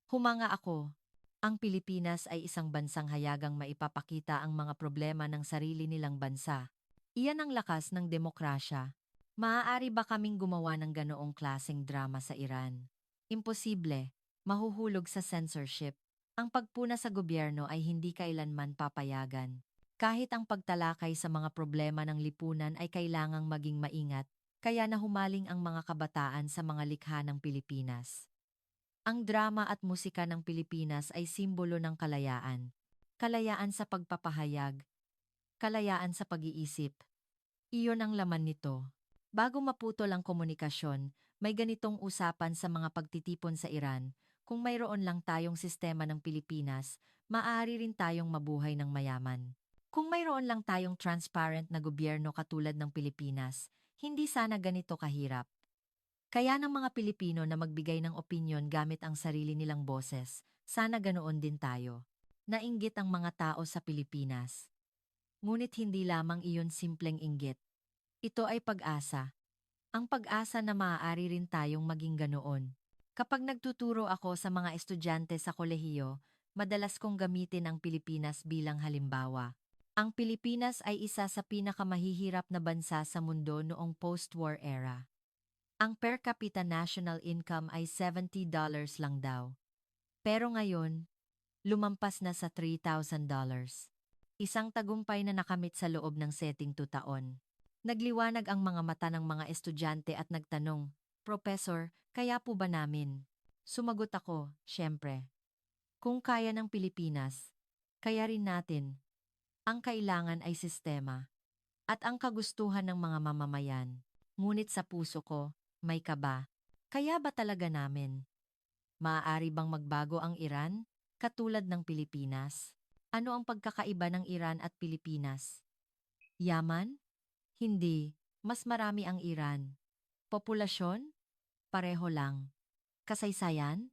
Humanga ako. Ang Pilipinas ay isang bansang hayagang maipapakita ang mga problema ng sarili nilang bansa. Iyan ang lakas ng demokrasya. Maaari ba kaming gumawa ng ganoong klaseng drama sa Iran? Imposible. Mahuhulog sa censorship. Ang pagpuna sa gobyerno ay hindi kailanman papayagan. Kahit ang pagtalakay sa mga problema ng lipunan ay kailangang maging maingat, kaya nahumaling ang mga kabataan sa mga likha ng Pilipinas. Ang drama at musika ng Pilipinas ay simbolo ng kalayaan. Kalayaan sa pagpapahayag, kalayaan sa pag-iisip. Iyon ang laman nito. Bago maputol ang komunikasyon, may ganitong usapan sa mga pagtitipon sa Iran. Kung mayroon lang tayong sistema ng Pilipinas, maaari rin tayong mabuhay ng mayaman. Kung mayroon lang tayong transparent na gobyerno katulad ng Pilipinas, hindi sana ganito kahirap. Kaya ng mga Pilipino na magbigay ng opinyon gamit ang sarili nilang boses, sana ganoon din tayo. Nainggit ang mga tao sa Pilipinas. Ngunit hindi lamang iyon simpleng inggit. Ito ay pag-asa. Ang pag-asa na maaari rin tayong maging ganoon. Kapag nagtuturo ako sa mga estudyante sa kolehiyo, madalas kong gamitin ang Pilipinas bilang halimbawa. Ang Pilipinas ay isa sa pinakamahihirap na bansa sa mundo noong post-war era. Ang per capita national income ay $70 lang daw. Pero ngayon, lumampas na sa $3,000. Isang tagumpay na nakamit sa loob ng setting 2 taon. Nagliwanag ang mga mata ng mga estudyante at nagtanong, "Professor, kaya po ba namin?" Sumagot ako, "Siyempre. Kung kaya ng Pilipinas, kaya rin natin. Ang kailangan ay sistema at ang kagustuhan ng mga mamamayan. Ngunit sa puso ko, may kaba. Kaya ba talaga namin? Maaari bang magbago ang Iran, katulad ng Pilipinas? Ano ang pagkakaiba ng Iran at Pilipinas? Yaman? Hindi. Mas marami ang Iran. Populasyon? Pareho lang. Kasaysayan?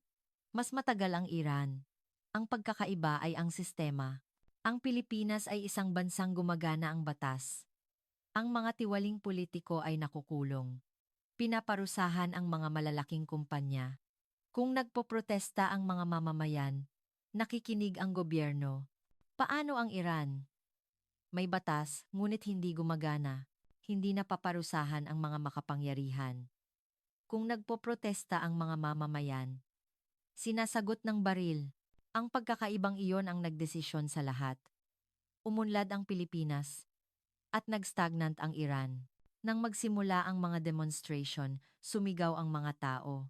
Mas matagal ang Iran. Ang pagkakaiba ay ang sistema. Ang Pilipinas ay isang bansang gumagana ang batas. Ang mga tiwaling politiko ay nakukulong. Pinaparusahan ang mga malalaking kumpanya. Kung nagpoprotesta ang mga mamamayan, nakikinig ang gobyerno. Paano ang Iran? May batas, ngunit hindi gumagana. Hindi napaparusahan ang mga makapangyarihan. Kung nagpoprotesta ang mga mamamayan, sinasagot ng baril. Ang pagkakaibang iyon ang nagdesisyon sa lahat. Umunlad ang Pilipinas at nagstagnant ang Iran. Nang magsimula ang mga demonstration, sumigaw ang mga tao.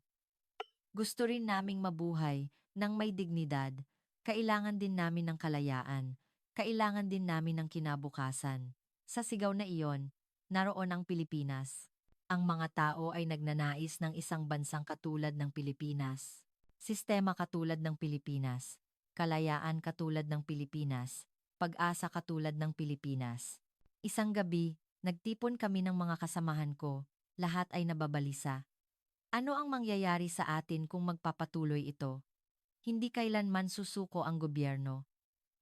Gusto rin naming mabuhay ng may dignidad. Kailangan din namin ng kalayaan. Kailangan din namin ng kinabukasan. Sa sigaw na iyon, naroon ang Pilipinas. Ang mga tao ay nagnanais ng isang bansang katulad ng Pilipinas. Sistema katulad ng Pilipinas. Kalayaan katulad ng Pilipinas. Pag-asa katulad ng Pilipinas. Isang gabi, nagtipon kami ng mga kasamahan ko. Lahat ay nababalisa. Ano ang mangyayari sa atin kung magpapatuloy ito? Hindi kailanman susuko ang gobyerno.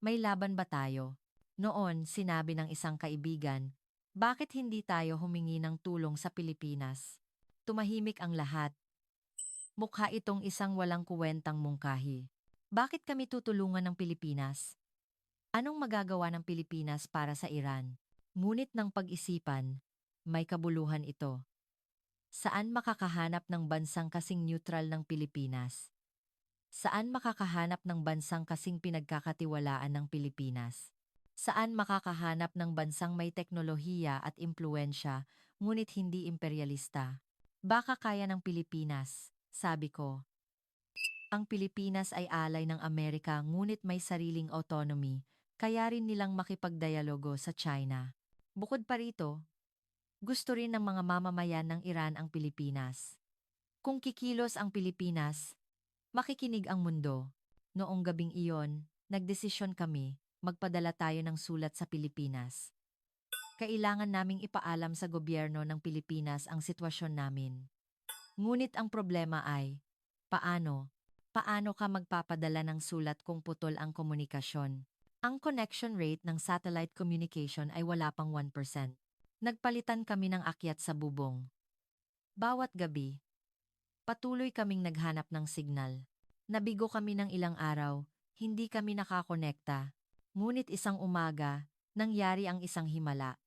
May laban ba tayo? Noon, sinabi ng isang kaibigan, bakit hindi tayo humingi ng tulong sa Pilipinas? Tumahimik ang lahat. Mukha itong isang walang kuwentang mungkahi. Bakit kami tutulungan ng Pilipinas? Anong magagawa ng Pilipinas para sa Iran? Ngunit ng pag-isipan, may kabuluhan ito. Saan makakahanap ng bansang kasing neutral ng Pilipinas? Saan makakahanap ng bansang kasing pinagkakatiwalaan ng Pilipinas? Saan makakahanap ng bansang may teknolohiya at impluensya, ngunit hindi imperialista? Baka kaya ng Pilipinas, sabi ko. Ang Pilipinas ay alay ng Amerika ngunit may sariling autonomy, kaya rin nilang makipagdialogo sa China. Bukod pa rito, gusto rin ng mga mamamayan ng Iran ang Pilipinas. Kung kikilos ang Pilipinas, makikinig ang mundo. Noong gabing iyon, nagdesisyon kami, magpadala tayo ng sulat sa Pilipinas. Kailangan naming ipaalam sa gobyerno ng Pilipinas ang sitwasyon namin. Ngunit ang problema ay, paano? Paano ka magpapadala ng sulat kung putol ang komunikasyon? Ang connection rate ng satellite communication ay wala pang 1%. Nagpalitan kami ng akyat sa bubong. Bawat gabi, patuloy kaming naghanap ng signal. Nabigo kami ng ilang araw, hindi kami nakakonekta. Ngunit isang umaga, nangyari ang isang himala.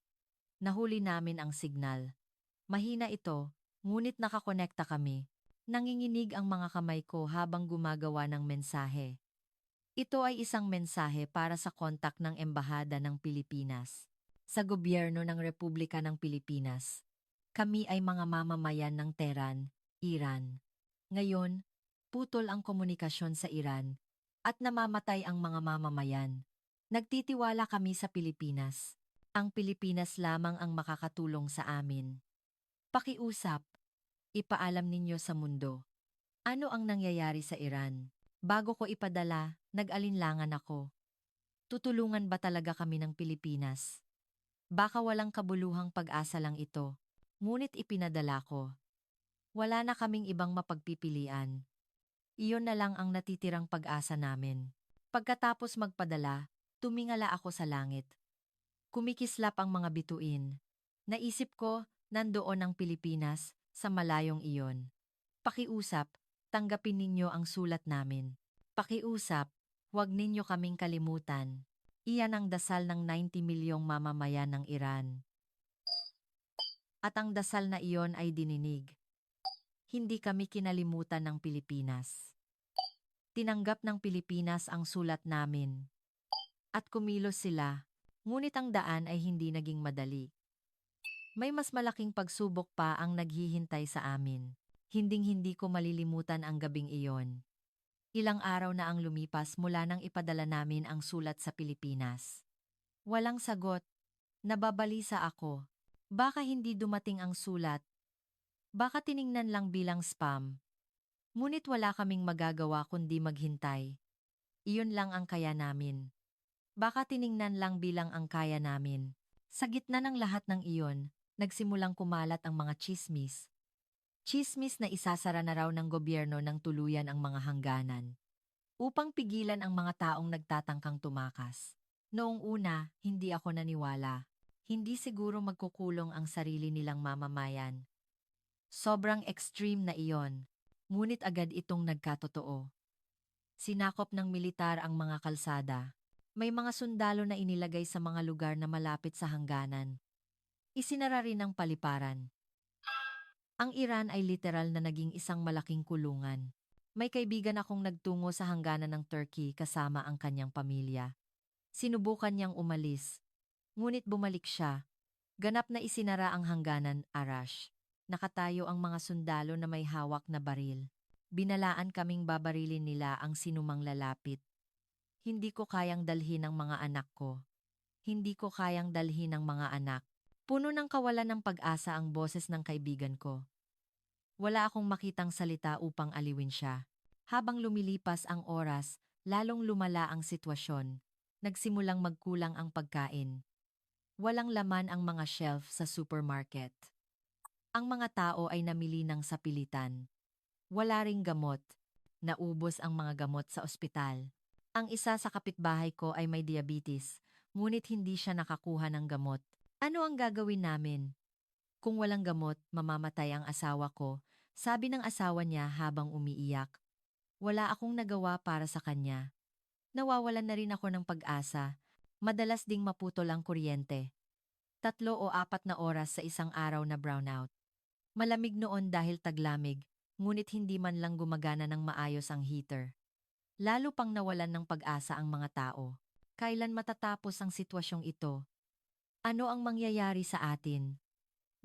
Nahuli namin ang signal. Mahina ito, ngunit nakakonekta kami. Nanginginig ang mga kamay ko habang gumagawa ng mensahe. Ito ay isang mensahe para sa kontak ng Embahada ng Pilipinas. Sa gobyerno ng Republika ng Pilipinas. Kami ay mga mamamayan ng Tehran, Iran. Ngayon, putol ang komunikasyon sa Iran at namamatay ang mga mamamayan. Nagtitiwala kami sa Pilipinas. Ang Pilipinas lamang ang makakatulong sa amin. Pakiusap. Ipaalam ninyo sa mundo. Ano ang nangyayari sa Iran? Bago ko ipadala, nag-alinlangan ako. Tutulungan ba talaga kami ng Pilipinas? Baka walang kabuluhang pag-asa lang ito. Ngunit ipinadala ko. Wala na kaming ibang mapagpipilian. Iyon na lang ang natitirang pag-asa namin. Pagkatapos magpadala, tumingala ako sa langit. Kumikislap ang mga bituin. Naisip ko, nandoon ang Pilipinas, sa malayong iyon. Pakiusap, tanggapin ninyo ang sulat namin. Pakiusap, huwag ninyo kaming kalimutan. Iyan ang dasal ng 90 milyong mamamayan ng Iran. At ang dasal na iyon ay dininig. Hindi kami kinalimutan ng Pilipinas. Tinanggap ng Pilipinas ang sulat namin. At kumilos sila. Ngunit ang daan ay hindi naging madali. May mas malaking pagsubok pa ang naghihintay sa amin. Hinding-hindi ko malilimutan ang gabing iyon. Ilang araw na ang lumipas mula nang ipadala namin ang sulat sa Pilipinas. Walang sagot. Nababalisa ako. Baka hindi dumating ang sulat. Baka tiningnan lang bilang spam. Ngunit wala kaming magagawa kundi maghintay. Iyon lang ang kaya namin. Baka tiningnan lang bilang ang kaya namin. Sa gitna ng lahat ng iyon, nagsimulang kumalat ang mga tsismis. Tsismis na isasara na raw ng gobyerno ng tuluyan ang mga hangganan. Upang pigilan ang mga taong nagtatangkang tumakas. Noong una, hindi ako naniwala. Hindi siguro magkukulong ang sarili nilang mamamayan. Sobrang extreme na iyon. Ngunit agad itong nagkatotoo. Sinakop ng militar ang mga kalsada. May mga sundalo na inilagay sa mga lugar na malapit sa hangganan. Isinara rin ang paliparan. Ang Iran ay literal na naging isang malaking kulungan. May kaibigan akong nagtungo sa hangganan ng Turkey kasama ang kanyang pamilya. Sinubukan niyang umalis. Ngunit bumalik siya. Ganap na isinara ang hangganan, Arash. Nakatayo ang mga sundalo na may hawak na baril. Binalaan kaming babarilin nila ang sinumang lalapit. Hindi ko kayang dalhin ang mga anak ko. Hindi ko kayang dalhin ang mga anak. Puno ng kawalan ng pag-asa ang boses ng kaibigan ko. Wala akong makitang salita upang aliwin siya. Habang lumilipas ang oras, lalong lumala ang sitwasyon. Nagsimulang magkulang ang pagkain. Walang laman ang mga shelf sa supermarket. Ang mga tao ay namili ng sapilitan. Wala ring gamot. Naubos ang mga gamot sa ospital. Ang isa sa kapitbahay ko ay may diabetes, ngunit hindi siya nakakuha ng gamot. Ano ang gagawin namin? Kung walang gamot, mamamatay ang asawa ko, sabi ng asawa niya habang umiiyak. Wala akong nagawa para sa kanya. Nawawalan na rin ako ng pag-asa. Madalas ding maputol ang kuryente. 3 o 4 na oras sa isang araw na brownout. Malamig noon dahil taglamig, ngunit hindi man lang gumagana ng maayos ang heater. Lalo pang nawalan ng pag-asa ang mga tao. Kailan matatapos ang sitwasyong ito? Ano ang mangyayari sa atin?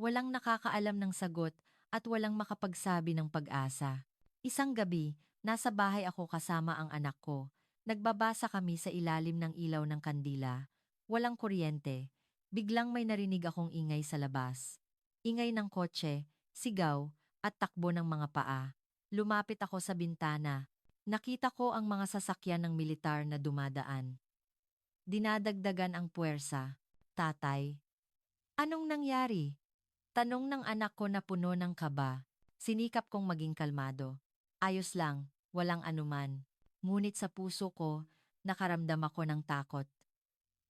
Walang nakakaalam ng sagot at walang makapagsabi ng pag-asa. Isang gabi, nasa bahay ako kasama ang anak ko. Nagbabasa kami sa ilalim ng ilaw ng kandila. Walang kuryente. Biglang may narinig akong ingay sa labas. Ingay ng kotse, sigaw, at takbo ng mga paa. Lumapit ako sa bintana. Nakita ko ang mga sasakyan ng militar na dumadaan. Dinadagdagan ang puwersa. Tatay. Anong nangyari? Tanong ng anak ko na puno ng kaba. Sinikap kong maging kalmado. Ayos lang, walang anuman. Ngunit sa puso ko, nakaramdam ako ng takot.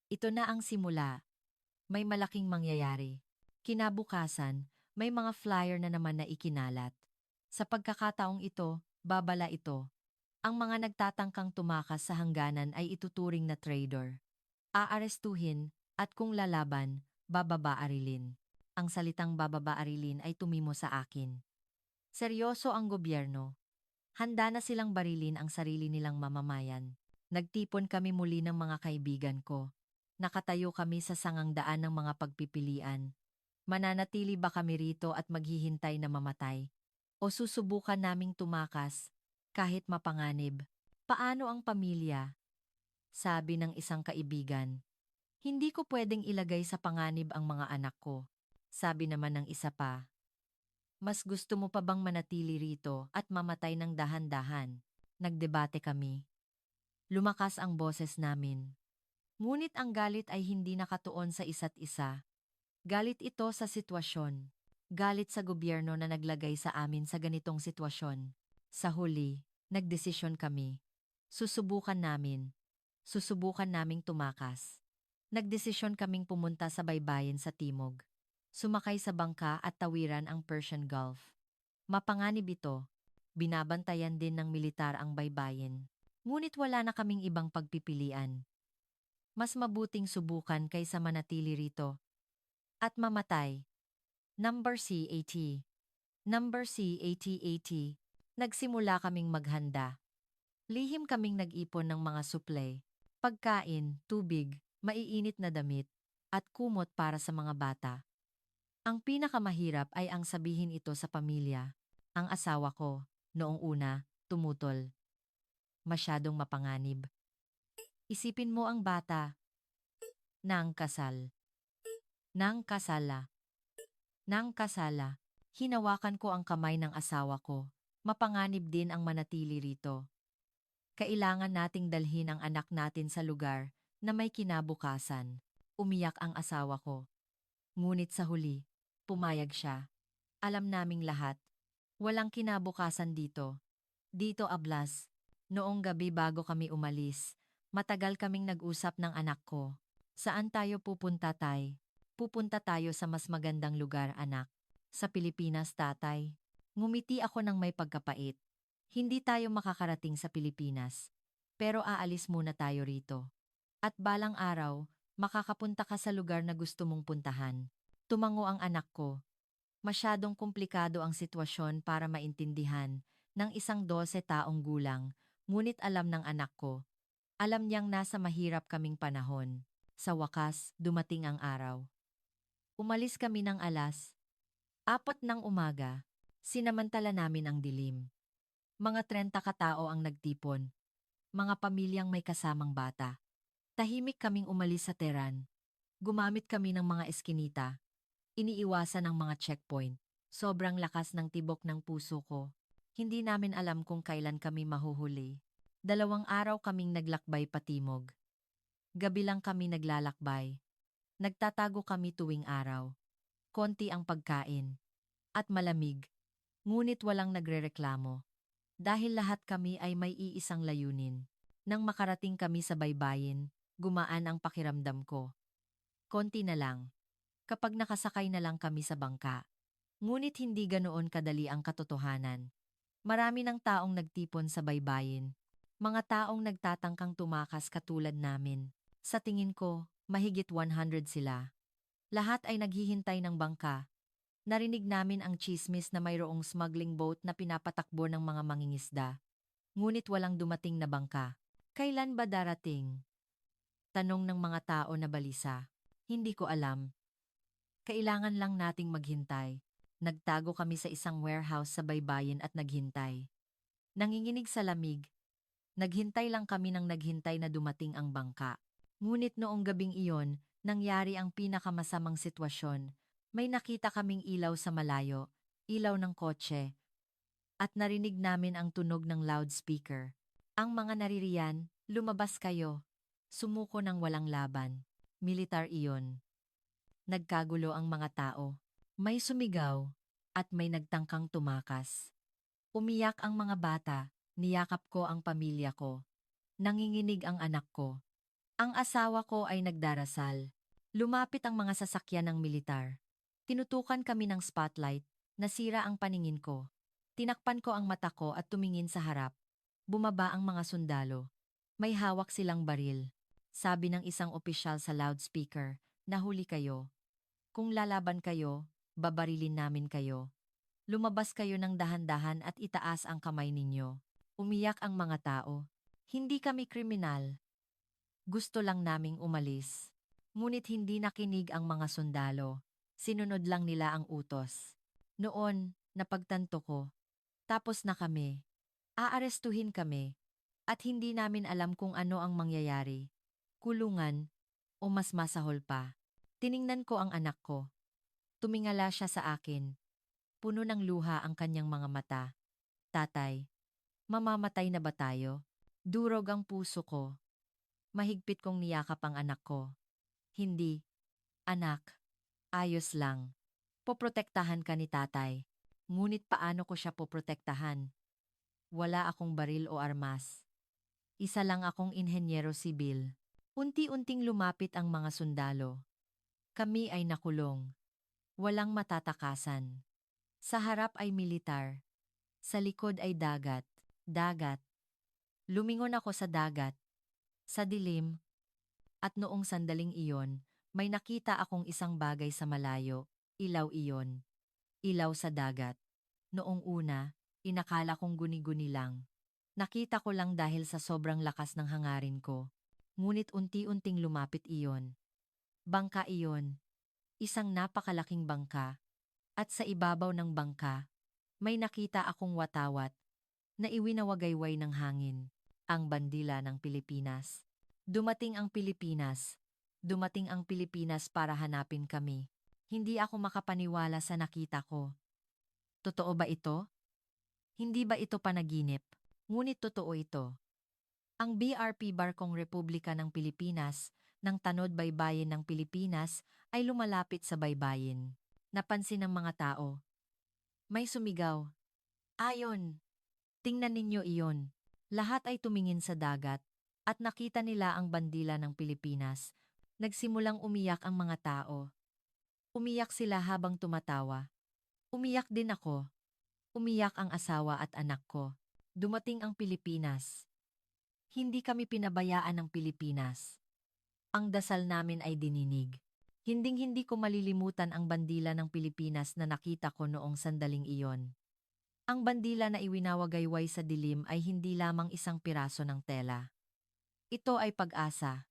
Ito na ang simula. May malaking mangyayari. Kinabukasan, may mga flyer na naman na ikinalat. Sa pagkakataong ito, babala ito. Ang mga nagtatangkang tumakas sa hangganan ay ituturing na traitor. Aarestuhin, at kung lalaban, bababa-arilin. Ang salitang bababa-arilin ay tumimo sa akin. Seryoso ang gobyerno. Handa na silang barilin ang sarili nilang mamamayan. Nagtipon kami muli ng mga kaibigan ko. Nakatayo kami sa sangang daan ng mga pagpipilian. Mananatili ba kami rito at maghihintay na mamatay? O susubukan naming tumakas, kahit mapanganib? Paano ang pamilya? Sabi ng isang kaibigan. Hindi ko pwedeng ilagay sa panganib ang mga anak ko. Sabi naman ng isa pa. Mas gusto mo pa bang manatili rito at mamatay ng dahan-dahan? Nagdebate kami. Lumakas ang boses namin. Ngunit ang galit ay hindi nakatuon sa isa't isa. Galit ito sa sitwasyon. Galit sa gobyerno na naglagay sa amin sa ganitong sitwasyon. Sa huli, nagdesisyon kami. Susubukan namin. Susubukan naming tumakas. Nagdesisyon kaming pumunta sa baybayin sa timog. Sumakay sa bangka at tawiran ang Persian Gulf. Mapanganib ito. Binabantayan din ng militar ang baybayin. Ngunit wala na kaming ibang pagpipilian. Mas mabuting subukan kaysa manatili rito. At mamatay. Number C80. Number C8080. Nagsimula kaming maghanda. Lihim kaming nag-ipon ng mga suplay, pagkain, tubig, maiinit na damit, at kumot para sa mga bata. Ang pinakamahirap ay ang sabihin ito sa pamilya. Ang asawa ko, noong una, tumutol. Masyadong mapanganib. Isipin mo ang bata. Nang kasal. Nang kasala. Nang kasala. Hinawakan ko ang kamay ng asawa ko. Mapanganib din ang manatili rito. Kailangan nating dalhin ang anak natin sa lugar na may kinabukasan. Umiyak ang asawa ko. Ngunit sa huli, pumayag siya. Alam naming lahat. Walang kinabukasan dito. Dito ablas. Noong gabi bago kami umalis, matagal kaming nag-usap ng anak ko. Saan tayo pupunta, tay? Pupunta tayo sa mas magandang lugar, anak. Sa Pilipinas, tatay. Ngumiti ako ng may pagkapait. Hindi tayo makakarating sa Pilipinas. Pero aalis muna tayo rito. At balang araw, makakapunta ka sa lugar na gusto mong puntahan. Tumango ang anak ko. Masyadong komplikado ang sitwasyon para maintindihan ng isang 12 taong gulang, ngunit alam ng anak ko. Alam niyang nasa mahirap kaming panahon. Sa wakas, dumating ang araw. Umalis kami ng 4 ng umaga. Sinamantala namin ang dilim. Mga 30 katao ang nagtipon. Mga pamilyang may kasamang bata. Tahimik kaming umalis sa Tehran. Gumamit kami ng mga eskinita. Iniiwasan ang mga checkpoint. Sobrang lakas ng tibok ng puso ko. Hindi namin alam kung kailan kami mahuhuli. 2 araw kaming naglakbay patimog. Gabi lang kami naglalakbay. Nagtatago kami tuwing araw. Konti ang pagkain. At malamig. Ngunit walang nagrereklamo. Dahil lahat kami ay may iisang layunin. Nang makarating kami sa baybayin, gumaan ang pakiramdam ko. Konti na lang. Kapag nakasakay na lang kami sa bangka. Ngunit hindi ganoon kadali ang katotohanan. Marami ng taong nagtipon sa baybayin. Mga taong nagtatangkang tumakas katulad namin. Sa tingin ko, mahigit 100 sila. Lahat ay naghihintay ng bangka. Narinig namin ang chismis na mayroong smuggling boat na pinapatakbo ng mga mangingisda. Ngunit walang dumating na bangka. Kailan ba darating? Tanong ng mga tao na balisa. Hindi ko alam. Kailangan lang nating maghintay. Nagtago kami sa isang warehouse sa baybayin at naghintay. Nanginginig sa lamig. Naghintay lang kami ng naghintay na dumating ang bangka. Ngunit noong gabing iyon, nangyari ang pinakamasamang sitwasyon. May nakita kaming ilaw sa malayo, ilaw ng kotse, at narinig namin ang tunog ng loudspeaker. Ang mga naririyan, lumabas kayo. Sumuko ng walang laban. Militar iyon. Nagkagulo ang mga tao. May sumigaw at may nagtangkang tumakas. Umiyak ang mga bata, niyakap ko ang pamilya ko. Nanginginig ang anak ko. Ang asawa ko ay nagdarasal. Lumapit ang mga sasakyan ng militar. Tinutukan kami ng spotlight, nasira ang paningin ko. Tinakpan ko ang mata ko at tumingin sa harap. Bumaba ang mga sundalo. May hawak silang baril. Sabi ng isang opisyal sa loudspeaker, nahuli kayo. Kung lalaban kayo, babarilin namin kayo. Lumabas kayo ng dahan-dahan at itaas ang kamay ninyo. Umiyak ang mga tao. Hindi kami kriminal. Gusto lang naming umalis. Ngunit hindi nakinig ang mga sundalo. Sinunod lang nila ang utos. Noon, napagtanto ko. Tapos na kami. Aarestuhin kami. At hindi namin alam kung ano ang mangyayari. Kulungan, o mas masahol pa. Tiningnan ko ang anak ko. Tumingala siya sa akin. Puno ng luha ang kanyang mga mata. Tatay, mamamatay na ba tayo? Durog ang puso ko. Mahigpit kong niyakap ang anak ko. Hindi. Anak, ayos lang. Poprotektahan ka ni tatay. Ngunit paano ko siya poprotektahan? Wala akong baril o armas. Isa lang akong inhenyero sibil. Unti-unting lumapit ang mga sundalo. Kami ay nakulong. Walang matatakasan. Sa harap ay militar. Sa likod ay dagat. Dagat. Lumingon ako sa dagat. Sa dilim. At noong sandaling iyon, may nakita akong isang bagay sa malayo. Ilaw iyon. Ilaw sa dagat. Noong una, inakala kong guni-guni lang. Nakita ko lang dahil sa sobrang lakas ng hangarin ko. Ngunit unti-unting lumapit iyon. Bangka iyon. Isang napakalaking bangka. At sa ibabaw ng bangka, may nakita akong watawat na iwinawagayway ng hangin. Ang bandila ng Pilipinas. Dumating ang Pilipinas. Dumating ang Pilipinas para hanapin kami. Hindi ako makapaniwala sa nakita ko. Totoo ba ito? Hindi ba ito panaginip? Ngunit totoo ito. Ang BRP Barkong Republika ng Pilipinas, ng Tanod Baybayin ng Pilipinas, ay lumalapit sa baybayin. Napansin ng mga tao. May sumigaw. Ayon! Tingnan ninyo iyon. Lahat ay tumingin sa dagat, at nakita nila ang bandila ng Pilipinas. Nagsimulang umiyak ang mga tao. Umiyak sila habang tumatawa. Umiyak din ako. Umiyak ang asawa at anak ko. Dumating ang Pilipinas. Hindi kami pinabayaan ng Pilipinas. Ang dasal namin ay dininig. Hinding-hindi ko malilimutan ang bandila ng Pilipinas na nakita ko noong sandaling iyon. Ang bandila na iwinawagayway sa dilim ay hindi lamang isang piraso ng tela. Ito ay pag-asa.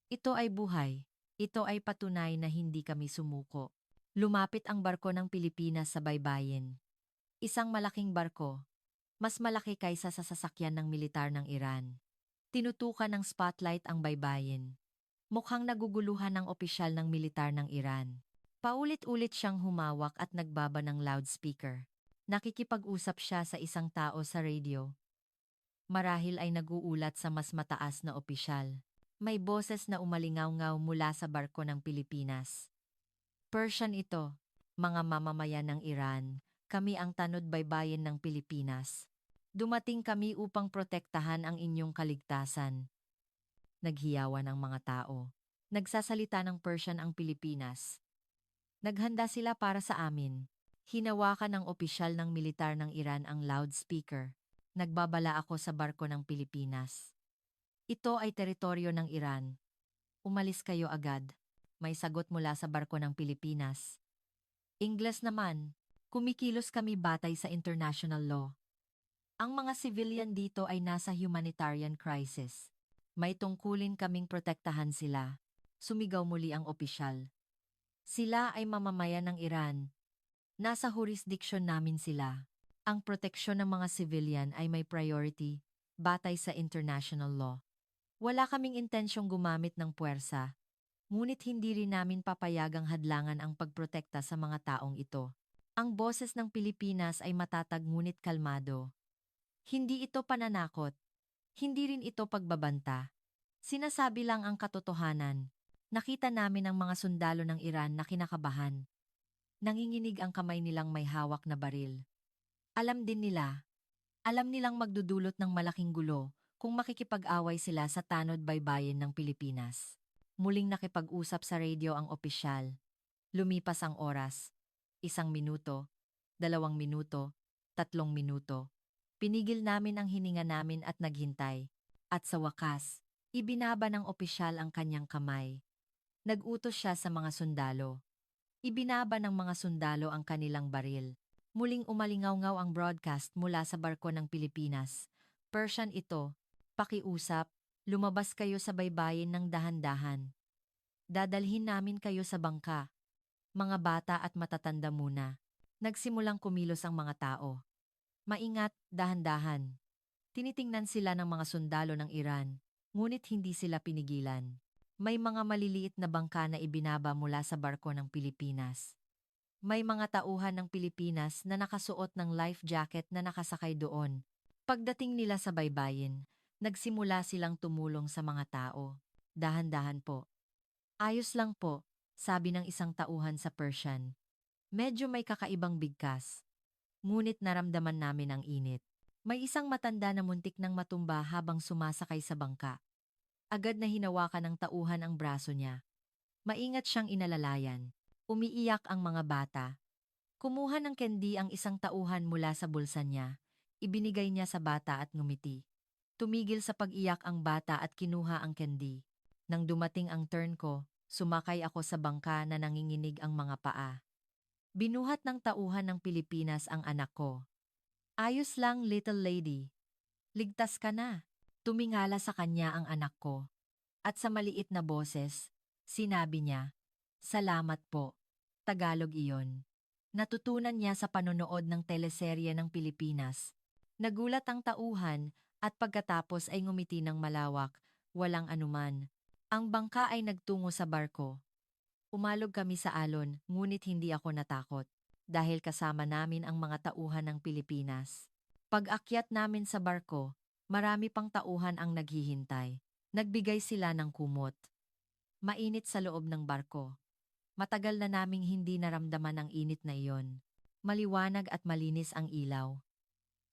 Ito ay buhay. Ito ay patunay na hindi kami sumuko. Lumapit ang barko ng Pilipinas sa baybayin. Isang malaking barko. Mas malaki kaysa sa sasakyan ng militar ng Iran. Tinutukan ng spotlight ang baybayin. Mukhang naguguluhan ng opisyal ng militar ng Iran. Paulit-ulit siyang humawak at nagbaba ng loudspeaker. Nakikipag-usap siya sa isang tao sa radio. Marahil ay naguulat sa mas mataas na opisyal. May boses na umalingaw-ngaw mula sa barko ng Pilipinas. Persian ito, mga mamamayan ng Iran, kami ang tanod baybayin ng Pilipinas. Dumating kami upang protektahan ang inyong kaligtasan. Naghiyawan ang mga tao. Nagsasalita ng Persian ang Pilipinas. Naghanda sila para sa amin. Hinawakan ng opisyal ng militar ng Iran ang loudspeaker. Nagbabala ako sa barko ng Pilipinas. Ito ay teritoryo ng Iran. Umalis kayo agad. May sagot mula sa barko ng Pilipinas. Ingles naman, kumikilos kami batay sa international law. Ang mga civilian dito ay nasa humanitarian crisis. May tungkulin kaming protektahan sila. Sumigaw muli ang opisyal. Sila ay mamamayan ng Iran. Nasa jurisdiction namin sila. Ang proteksyon ng mga civilian ay may priority, batay sa international law. Wala kaming intensyong gumamit ng puwersa. Ngunit hindi rin namin papayagang hadlangan ang pagprotekta sa mga taong ito. Ang boses ng Pilipinas ay matatag ngunit kalmado. Hindi ito pananakot. Hindi rin ito pagbabanta. Sinasabi lang ang katotohanan. Nakita namin ang mga sundalo ng Iran na kinakabahan. Nanginginig ang kamay nilang may hawak na baril. Alam din nila, alam nilang magdudulot ng malaking gulo kung makikipag-away sila sa tanod baybayin ng Pilipinas. Muling nakipag-usap sa radio ang opisyal. Lumipas ang oras. 1 minuto, 2 minuto, 3 minuto. Pinigil namin ang hininga namin at naghintay. At sa wakas, ibinaba ng opisyal ang kanyang kamay. Nag-utos siya sa mga sundalo. Ibinaba ng mga sundalo ang kanilang baril. Muling umalingaw-ngaw ang broadcast mula sa barko ng Pilipinas. Persian ito, pakiusap, lumabas kayo sa baybayin ng dahan-dahan. Dadalhin namin kayo sa bangka. Mga bata at matatanda muna. Nagsimulang kumilos ang mga tao. Maingat, dahan-dahan. Tinitingnan sila ng mga sundalo ng Iran, ngunit hindi sila pinigilan. May mga maliliit na bangka na ibinaba mula sa barko ng Pilipinas. May mga tauhan ng Pilipinas na nakasuot ng life jacket na nakasakay doon. Pagdating nila sa baybayin, nagsimula silang tumulong sa mga tao. Dahan-dahan po. Ayos lang po, sabi ng isang tauhan sa Persian. Medyo may kakaibang bigkas. Ngunit naramdaman namin ang init. May isang matanda na muntik nang matumba habang sumasakay sa bangka. Agad na hinawakan ng tauhan ang braso niya. Maingat siyang inalalayan. Umiiyak ang mga bata. Kumuha ng candy ang isang tauhan mula sa bulsa niya. Ibinigay niya sa bata at ngumiti. Tumigil sa pag-iyak ang bata at kinuha ang candy. Nang dumating ang turn ko, sumakay ako sa bangka na nanginginig ang mga paa. Binuhat ng tauhan ng Pilipinas ang anak ko. Ayos lang, little lady. Ligtas ka na. Tumingala sa kanya ang anak ko. At sa maliit na boses, sinabi niya, "Salamat po." Tagalog iyon. Natutunan niya sa panonood ng teleserye ng Pilipinas. Nagulat ang tauhan at pagkatapos ay ngumiti ng malawak, walang anuman. Ang bangka ay nagtungo sa barko. Umalog kami sa alon, ngunit hindi ako natakot. Dahil kasama namin ang mga tauhan ng Pilipinas. Pag-akyat namin sa barko, marami pang tauhan ang naghihintay. Nagbigay sila ng kumot. Mainit sa loob ng barko. Matagal na naming hindi naramdaman ang init na iyon. Maliwanag at malinis ang ilaw.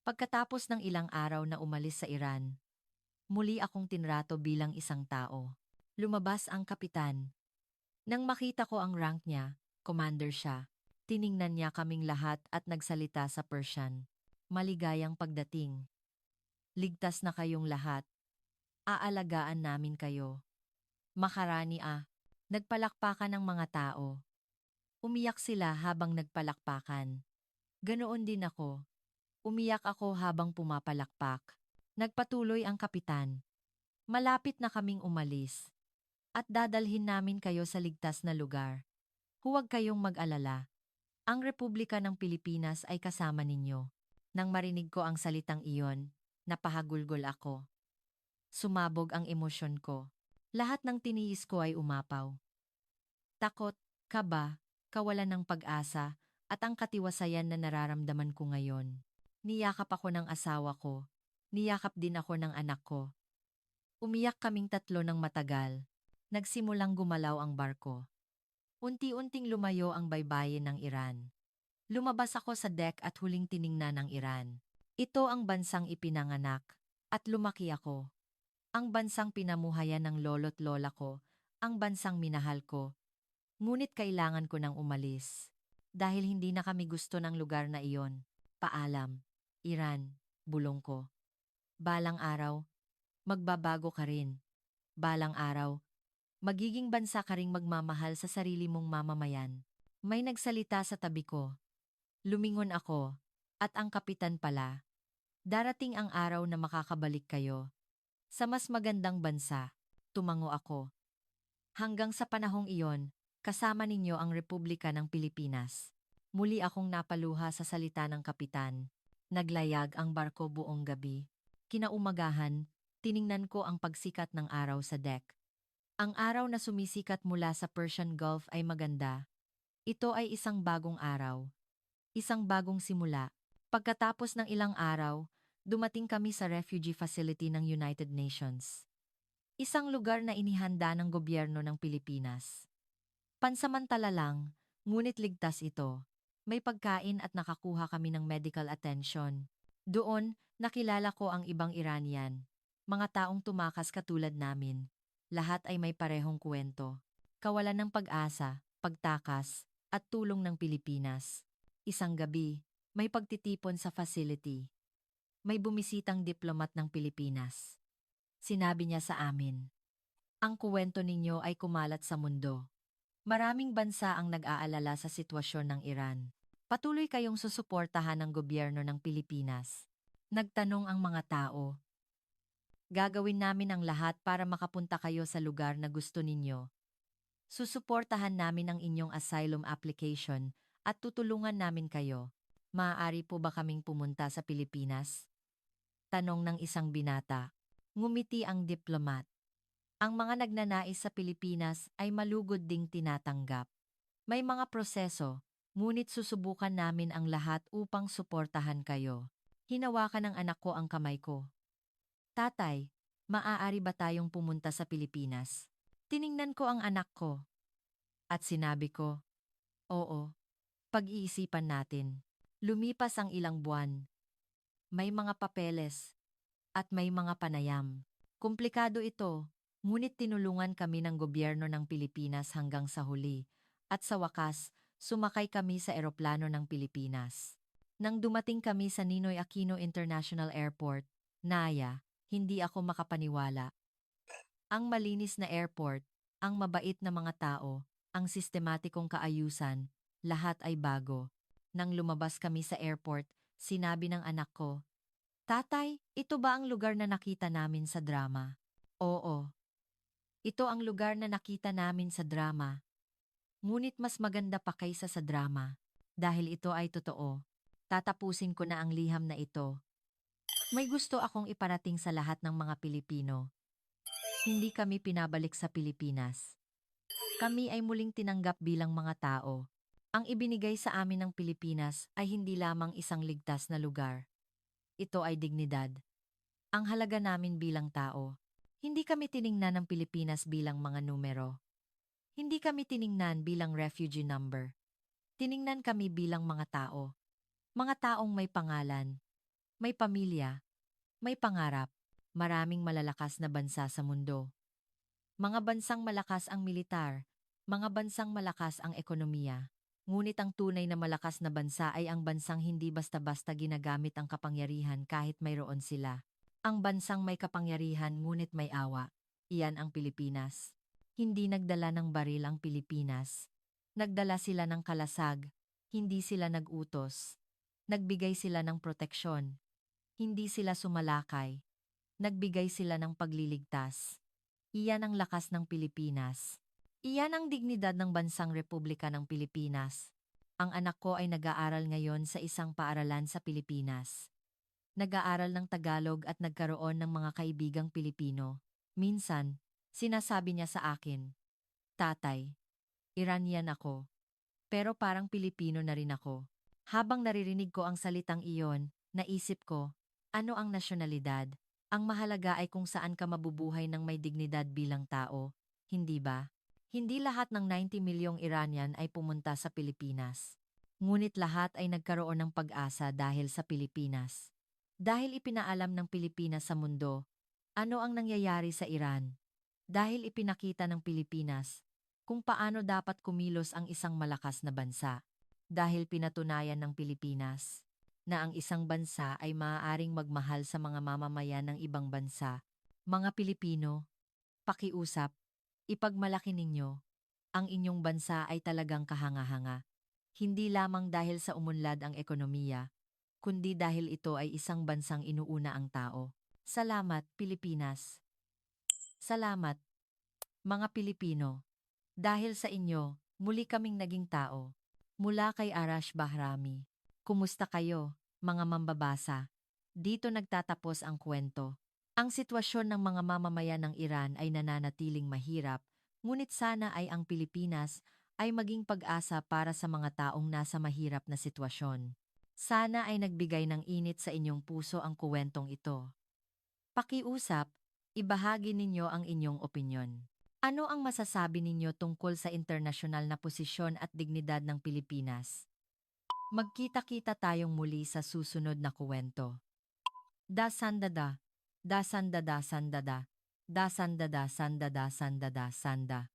Pagkatapos ng ilang araw na umalis sa Iran, muli akong tinrato bilang isang tao. Lumabas ang kapitan. Nang makita ko ang rank niya, commander siya. Tiningnan niya kaming lahat at nagsalita sa Persian. Maligayang pagdating. Ligtas na kayong lahat. Aalagaan namin kayo. Makarani ah. Nagpalakpakan ng mga tao. Umiyak sila habang nagpalakpakan. Ganoon din ako. Umiyak ako habang pumapalakpak. Nagpatuloy ang kapitan. Malapit na kaming umalis. At dadalhin namin kayo sa ligtas na lugar. Huwag kayong mag-alala. Ang Republika ng Pilipinas ay kasama ninyo. Nang marinig ko ang salitang iyon, napahagulgol ako. Sumabog ang emosyon ko. Lahat ng tiniis ko ay umapaw. Takot, kaba, kawalan ng pag-asa, at ang katiwasayan na nararamdaman ko ngayon. Niyakap ako ng asawa ko. Niyakap din ako ng anak ko. Umiyak kaming tatlo ng matagal. Nagsimulang gumalaw ang barko. Unti-unting lumayo ang baybayin ng Iran. Lumabas ako sa deck at huling tiningnan ng Iran. Ito ang bansang ipinanganak. At lumaki ako. Ang bansang pinamuhayan ng lolo't lola ko. Ang bansang minahal ko. Ngunit kailangan ko nang umalis. Dahil hindi na kami gusto ng lugar na iyon. Paalam. Iran, bulong ko. Balang araw, magbabago ka rin. Balang araw, magiging bansa ka ring magmamahal sa sarili mong mamamayan. May nagsalita sa tabi ko. Lumingon ako, at ang kapitan pala. Darating ang araw na makakabalik kayo. Sa mas magandang bansa, tumango ako. Hanggang sa panahong iyon, kasama ninyo ang Republika ng Pilipinas. Muli akong napaluha sa salita ng kapitan. Naglayag ang barko buong gabi. Kinaumagahan, tiningnan ko ang pagsikat ng araw sa deck. Ang araw na sumisikat mula sa Persian Gulf ay maganda. Ito ay isang bagong araw. Isang bagong simula. Pagkatapos ng ilang araw, dumating kami sa refugee facility ng United Nations. Isang lugar na inihanda ng gobyerno ng Pilipinas. Pansamantala lang, ngunit ligtas ito. May pagkain at nakakuha kami ng medical attention. Doon, nakilala ko ang ibang Iranian. Mga taong tumakas katulad namin. Lahat ay may parehong kwento. Kawalan ng pag-asa, pagtakas, at tulong ng Pilipinas. Isang gabi, may pagtitipon sa facility. May bumisitang diplomat ng Pilipinas. Sinabi niya sa amin, ang kuwento ninyo ay kumalat sa mundo. Maraming bansa ang nag-aalala sa sitwasyon ng Iran. Patuloy kayong susuportahan ng gobyerno ng Pilipinas. Nagtanong ang mga tao. Gagawin namin ang lahat para makapunta kayo sa lugar na gusto ninyo. Susuportahan namin ang inyong asylum application at tutulungan namin kayo. Maaari po ba kaming pumunta sa Pilipinas? Tanong ng isang binata. Ngumiti ang diplomat. Ang mga nagnanais sa Pilipinas ay malugod ding tinatanggap. May mga proseso, ngunit susubukan namin ang lahat upang suportahan kayo. Hinawakan ng anak ko ang kamay ko. Tatay, maaari ba tayong pumunta sa Pilipinas? Tiningnan ko ang anak ko. At sinabi ko, oo, pag-iisipan natin. Lumipas ang ilang buwan. May mga papeles at may mga panayam. Komplikado ito, ngunit tinulungan kami ng gobyerno ng Pilipinas hanggang sa huli. At sa wakas, sumakay kami sa eroplano ng Pilipinas. Nang dumating kami sa Ninoy Aquino International Airport, Naya, hindi ako makapaniwala. Ang malinis na airport, ang mabait na mga tao, ang sistematikong kaayusan, lahat ay bago. Nang lumabas kami sa airport, sinabi ng anak ko, Tatay, ito ba ang lugar na nakita namin sa drama? Oo. Ito ang lugar na nakita namin sa drama. Ngunit mas maganda pa kaysa sa drama. Dahil ito ay totoo. Tatapusin ko na ang liham na ito. May gusto akong iparating sa lahat ng mga Pilipino. Hindi kami pinabalik sa Pilipinas. Kami ay muling tinanggap bilang mga tao. Ang ibinigay sa amin ng Pilipinas ay hindi lamang isang ligtas na lugar. Ito ay dignidad. Ang halaga namin bilang tao. Hindi kami tiningnan ng Pilipinas bilang mga numero. Hindi kami tiningnan bilang refugee number. Tiningnan kami bilang mga tao. Mga taong may pangalan, may pamilya, may pangarap. Maraming malalakas na bansa sa mundo. Mga bansang malakas ang militar, mga bansang malakas ang ekonomiya. Ngunit ang tunay na malakas na bansa ay ang bansang hindi basta-basta ginagamit ang kapangyarihan kahit mayroon sila. Ang bansang may kapangyarihan ngunit may awa. Iyan ang Pilipinas. Hindi nagdala ng baril ang Pilipinas. Nagdala sila ng kalasag. Hindi sila nagutos. Nagbigay sila ng proteksyon. Hindi sila sumalakay. Nagbigay sila ng pagliligtas. Iyan ang lakas ng Pilipinas. Iyan ang dignidad ng Bansang Republika ng Pilipinas. Ang anak ko ay nag-aaral ngayon sa isang paaralan sa Pilipinas. Nag-aaral ng Tagalog at nagkaroon ng mga kaibigang Pilipino. Minsan, sinasabi niya sa akin, Tatay, Iranian ako, pero parang Pilipino na rin ako. Habang naririnig ko ang salitang iyon, naisip ko, ano ang nasyonalidad? Ang mahalaga ay kung saan ka mabubuhay ng may dignidad bilang tao, hindi ba? Hindi lahat ng 90 milyong Iranian ay pumunta sa Pilipinas. Ngunit lahat ay nagkaroon ng pag-asa dahil sa Pilipinas. Dahil ipinaalam ng Pilipinas sa mundo, ano ang nangyayari sa Iran? Dahil ipinakita ng Pilipinas kung paano dapat kumilos ang isang malakas na bansa. Dahil pinatunayan ng Pilipinas na ang isang bansa ay maaaring magmahal sa mga mamamayan ng ibang bansa. Mga Pilipino, pakiusap, ipagmalaki ninyo, ang inyong bansa ay talagang kahanga-hanga. Hindi lamang dahil sa umunlad ang ekonomiya, kundi dahil ito ay isang bansang inuuna ang tao. Salamat, Pilipinas. Salamat, mga Pilipino. Dahil sa inyo, muli kaming naging tao. Mula kay Arash Bahrami. Kumusta kayo, mga mambabasa? Dito nagtatapos ang kwento. Ang sitwasyon ng mga mamamayan ng Iran ay nananatiling mahirap, ngunit sana ay ang Pilipinas ay maging pag-asa para sa mga taong nasa mahirap na sitwasyon. Sana ay nagbigay ng init sa inyong puso ang kuwentong ito. Pakiusap, Ibahagi ninyo ang inyong opinyon. Ano ang masasabi ninyo tungkol sa internasyonal na posisyon at dignidad ng Pilipinas? Magkita-kita tayong muli sa susunod na kuwento. Dasandada, dasandada sandada, dasandada sandada sandada sanda.